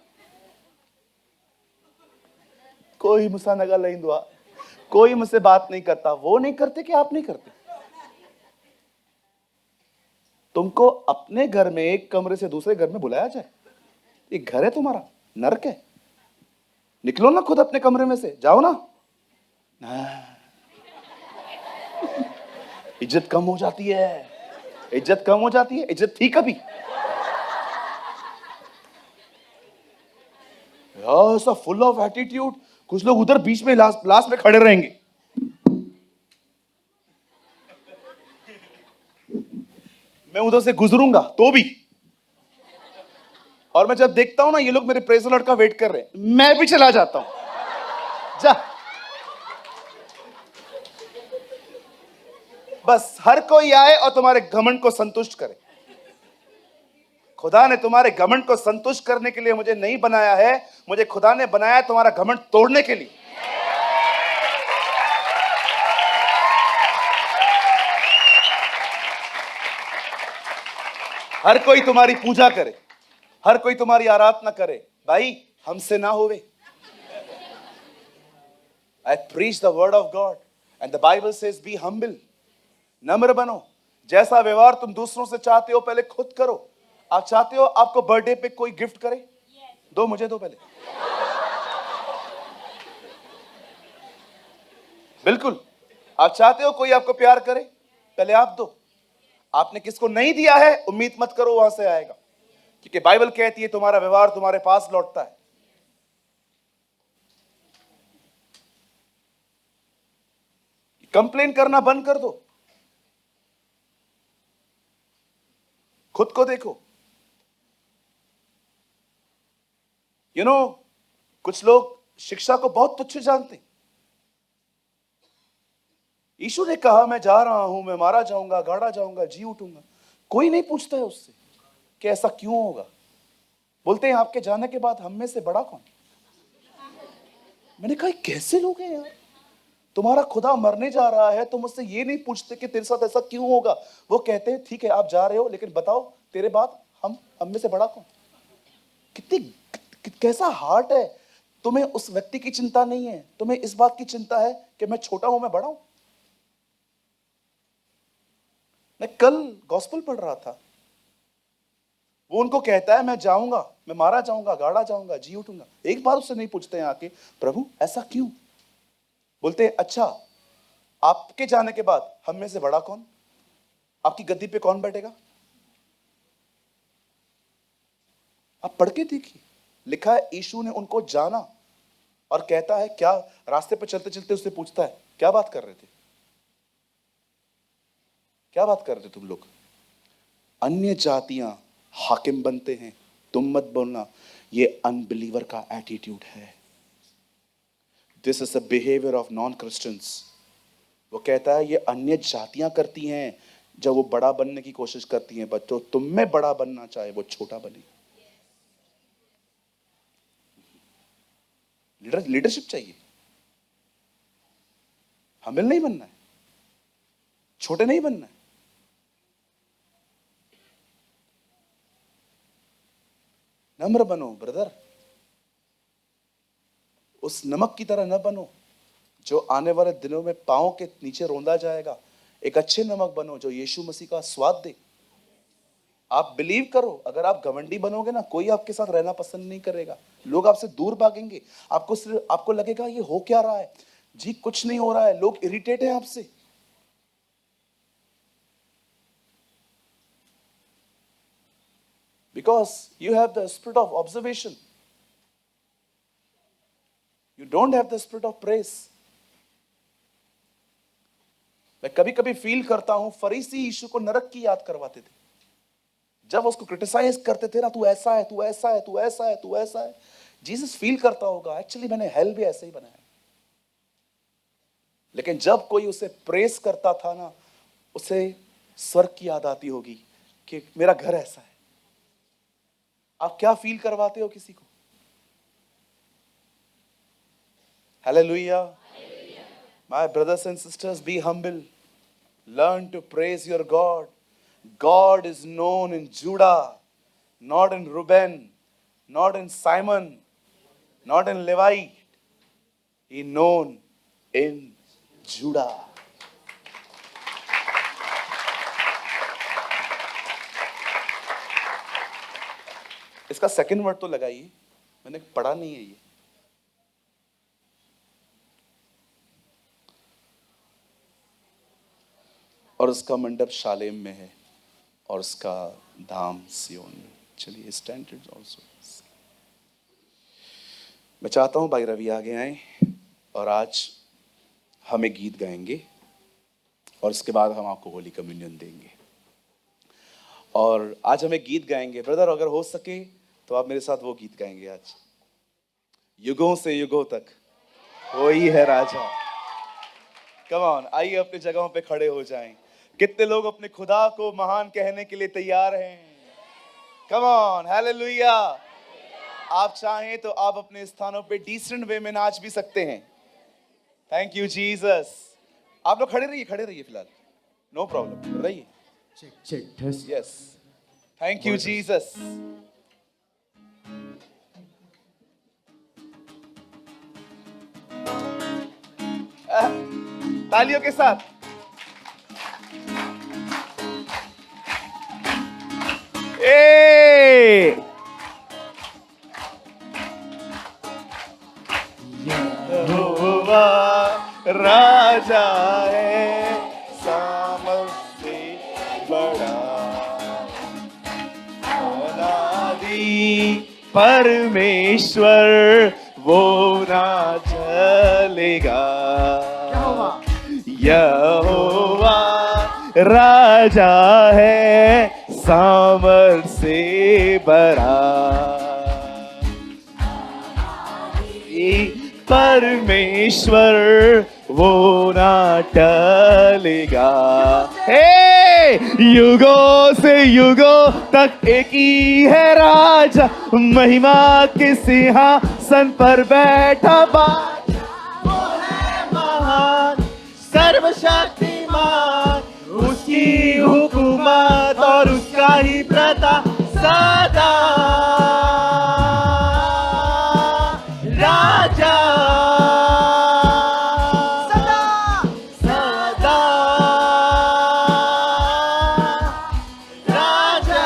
कोई मुझसे नगा नहीं दुआ, कोई मुझसे बात नहीं करता। वो नहीं करते कि आप नहीं करते? तुमको अपने घर में एक कमरे से दूसरे घर में बुलाया जाए? ये घर है तुम्हारा? नरक है? निकलो ना खुद अपने कमरे में से, जाओ ना। इज्जत कम हो जाती है, इज्जत कम हो जाती है। इज्जत थी कभी? ऐसा फुल ऑफ एटीट्यूड। कुछ लोग उधर बीच में लास्ट में खड़े रहेंगे। मैं उधर से गुजरूंगा तो भी, और मैं जब देखता हूं ना ये लोग मेरे प्रेज द लॉर्ड का वेट कर रहे हैं, मैं भी चला जाता हूं। जा, बस हर कोई आए और तुम्हारे घमंड को संतुष्ट करे। खुदा ने तुम्हारे घमंड को संतुष्ट करने के लिए मुझे नहीं बनाया है, मुझे खुदा ने बनाया है तुम्हारा घमंड तोड़ने के लिए। हर कोई तुम्हारी पूजा करे, हर कोई तुम्हारी आराधना करे। भाई हमसे ना होवे। I preach the word of God and the Bible says be humble. नम्र बनो। जैसा व्यवहार तुम दूसरों से चाहते हो पहले खुद करो। आप चाहते हो आपको बर्थडे पे कोई गिफ्ट करे? दो, मुझे दो पहले। बिल्कुल। आप चाहते हो कोई आपको प्यार करे? पहले आप दो। आपने किसको नहीं दिया है उम्मीद मत करो वहां से आएगा, क्योंकि बाइबल कहती है तुम्हारा व्यवहार तुम्हारे पास लौटता है। कंप्लेन करना बंद कर दो, खुद को देखो। कुछ लोग शिक्षा को बहुत तुच्छ जानते हैं। यीशु ने कहा मैं जा रहा हूं, मैं मारा जाऊंगा, गाड़ा जाऊंगा, जी उठूंगा। कोई नहीं पूछता है उससे कि ऐसा क्यों होगा। बोलते हैं आपके जाने के बाद हम में से बड़ा कौन? मैंने कहा कैसे लोग हैं यार, तुम्हारा खुदा मरने जा रहा है, तुम उससे ये नहीं पूछते कि तेरे साथ ऐसा क्यों होगा। वो कहते हैं ठीक है आप जा रहे हो, लेकिन बताओ तेरे बाद हम में से बड़ा कौन? कितनी कैसा हार्ट है। तुम्हें उस व्यक्ति की चिंता नहीं है, तुम्हें इस बात की चिंता है कि मैं छोटा हूं, मैं बड़ा हूं। मैं कल गॉस्पेल पढ़ रहा था, वो उनको कहता है मैं जाऊंगा, मैं मारा जाऊंगा, गाड़ा जाऊंगा, जी उठूंगा। एक बार उससे नहीं पूछते हैं आके प्रभु ऐसा क्यों? बोलते हैं अच्छा आपके जाने के बाद हम में से बड़ा कौन? आपकी गद्दी पे कौन बैठेगा? आप पढ़ के देखिए, लिखा है यीशु ने उनको जाना और कहता है क्या, रास्ते पर चलते चलते उससे पूछता है क्या बात कर रहे थे, क्या बात कर रहे थे तुम लोग? अन्य जातियां हाकिम बनते हैं, तुम मत बोलना। ये अनबिलीवर का एटीट्यूड है। This is the behaviour of non Christians. वो कहता है ये अन्य जातियां करती हैं जब वो बड़ा बनने की कोशिश करती हैं। बच्चों तुम में बड़ा बनना चाहे वो छोटा बने। लीडरशिप चाहिए, हमिल नहीं बनना है, छोटे नहीं बनना है। नम्र बनो ब्रदर, उस नमक की तरह न बनो जो आने वाले दिनों में पांव के नीचे रोंदा जाएगा। एक अच्छे नमक बनो जो यीशु मसीह का स्वाद दे। आप बिलीव करो, अगर आप घमंडी बनोगे ना, कोई आपके साथ रहना पसंद नहीं करेगा, लोग आपसे दूर भागेंगे। आपको लगेगा ये हो क्या रहा है जी, कुछ नहीं हो रहा है, लोग इरिटेट हैं आपसे। Because you have the spirit of observation. You don't have the spirit of praise. मैं कभी कभी फील करता हूं फरीसी यीशु को नरक की याद करवाते थे। जब उसको क्रिटिसाइज करते थे ना, तू ऐसा है, तू ऐसा है, तू ऐसा है, तू ऐसा है। जीसस फील करता होगा एक्चुअली मैंने हेल भी ऐसे ही बनाया, लेकिन जब कोई उसे प्रेस करता था ना, उसे स्वर्ग की याद आती होगी कि मेरा घर ऐसा है। आप क्या फील करवाते हो किसी को? Hallelujah. My brothers and sisters, be humble. Learn to praise your God. God is known in Judah, not in Reuben, not in Simon, not in Levi. He known in Judah. इसका सेकंड वर्ड तो लगाइए, मैंने पढ़ा नहीं है ये। और उसका मंडप शालेम में है और उसका धाम सियोन में। चलिए स्टैंडर्ड ऑल्सो। मैं चाहता हूं भाई रवि आगे आए और आज हमें गीत गाएंगे और उसके बाद हम आपको होली कम्युनियन देंगे। और आज हमें गीत गाएंगे ब्रदर, अगर हो सके तो आप मेरे साथ वो गीत गाएंगे आज। युगों से युगों तक वही है राजा। कम ऑन, आइए अपनी जगहों पे खड़े हो जाएं। कितने लोग अपने खुदा को महान कहने के लिए तैयार हैं? Come on, hallelujah. आप चाहें तो आप अपने स्थानों पे डिसेंट वे में नाच भी सकते हैं। Thank you Jesus. आप लोग खड़े रहिए फिलहाल, नो प्रॉब्लम, रहिए। Yes, thank you Jesus. तालियों के साथ यहोवा राजा है, सामर्थ्य बड़ा, अनादि परमेश्वर वो ना चलेगा। यहोवा राजा है, सामर्थ्य से भरा, परमेश्वर वो ना टलेगा। हे, युगों से युगों तक एक ही है राजा, महिमा के सिंहासन पर बैठा बादशाह, वो है महान सर्वशक्तिमान, उसकी हुकूमत और उसका ही प्रताप सदा। राजा सदा सदा राजा।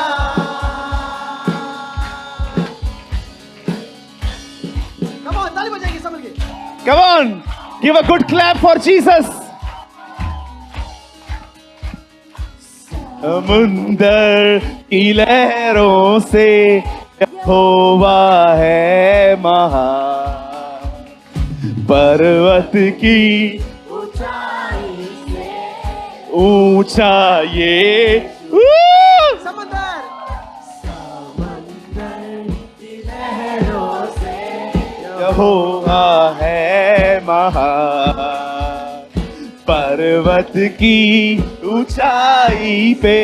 Come on, ताली बजाएंगे सब मिलके। Come on, give a good clap for Jesus. समुंदर की लहरों से यहोवा है महान, पर्वत की ऊंचाई से ऊंचा ये समुंदर की लहरों से यहोवा है महान, पर्वत की ऊंचाई पे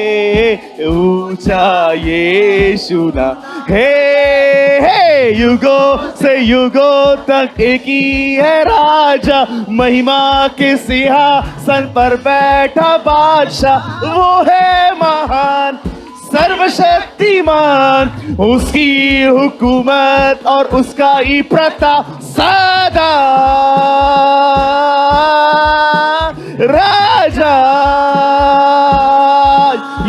ऊंचा यीशु ना। हे, युगों से युगों तक एक ही है राजा, महिमा के सिंहासन पर बैठा बादशाह, वो है महान सर्वशक्तिमान, उसकी हुकूमत और उसका ही प्रताप सदा। राजा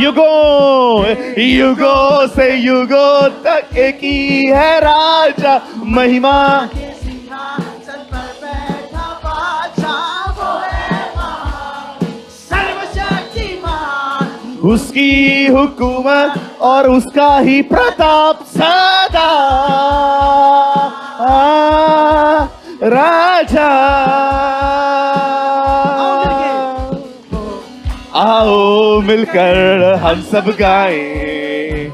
युगों से युगों तक एक ही है राजा, महिमा के सिंहासन पर बैठा बादशाह, वो है महान सर्वशक्तिमान, उसकी हुकूमत और उसका ही प्रताप सदा। राजा आओ मिलकर हम सब गाएं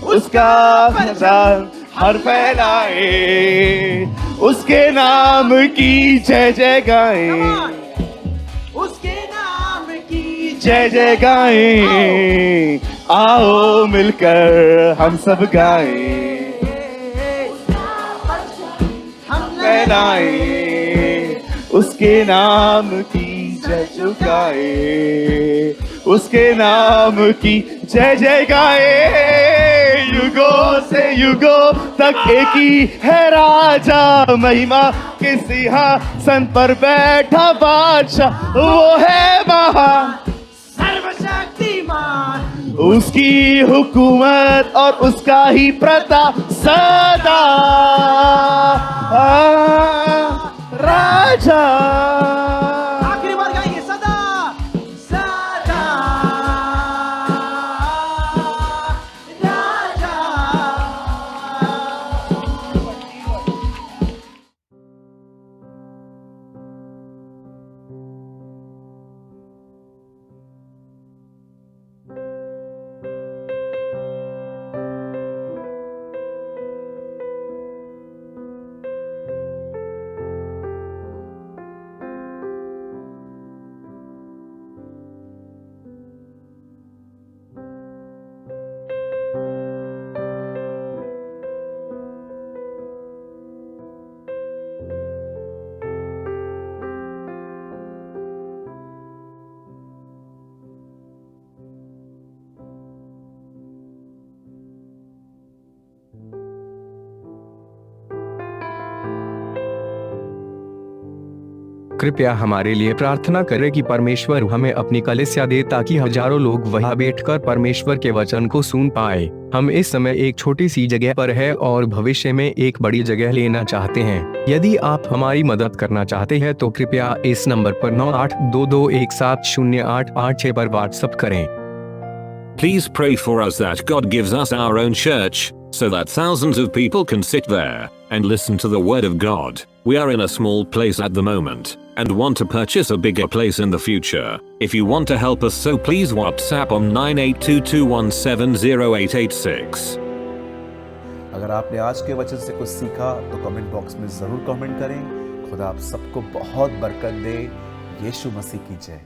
उसका फजल, हर फैलाए, उसके नाम की जय जय गाएं, उसके नाम की जय जय गाएं, आओ मिलकर हम सब गाएं, हम फैलाए, उसके नाम की जय झुकाए, उसके नाम की जय जय गाए, युगों से युगों तक एक ही है राजा, महिमा के सिंहासन पर बैठा बादशाह, वो है महान सर्वशक्तिमान, उसकी हुकूमत और उसका ही प्रताप सदा राजा। आखिरी बार गाएंगे सदा सदा राजा। कृपया हमारे लिए प्रार्थना करें कि परमेश्वर हमें अपनी कलीसिया दे ताकि हजारों लोग वहां बैठकर परमेश्वर के वचन को सुन पाए। हम इस समय एक छोटी सी जगह पर है और भविष्य में एक बड़ी जगह लेना चाहते हैं। यदि आप हमारी मदद करना चाहते हैं तो कृपया इस नंबर पर 9822170886 पर व्हाट्सएप करें। Please pray for us that God gives us our own church, so that thousands of people can sit there and listen to the word of God. We are in a small place at the moment and want to purchase a bigger place in the future. If you want to help us, so please WhatsApp on 9822170886. अगर आपने आज के वचन से कुछ सीखा तो कमेंट बॉक्स में जरूर कमेंट करें। खुदा आप सबको बहुत बरकत दे। यीशु मसीह की जय।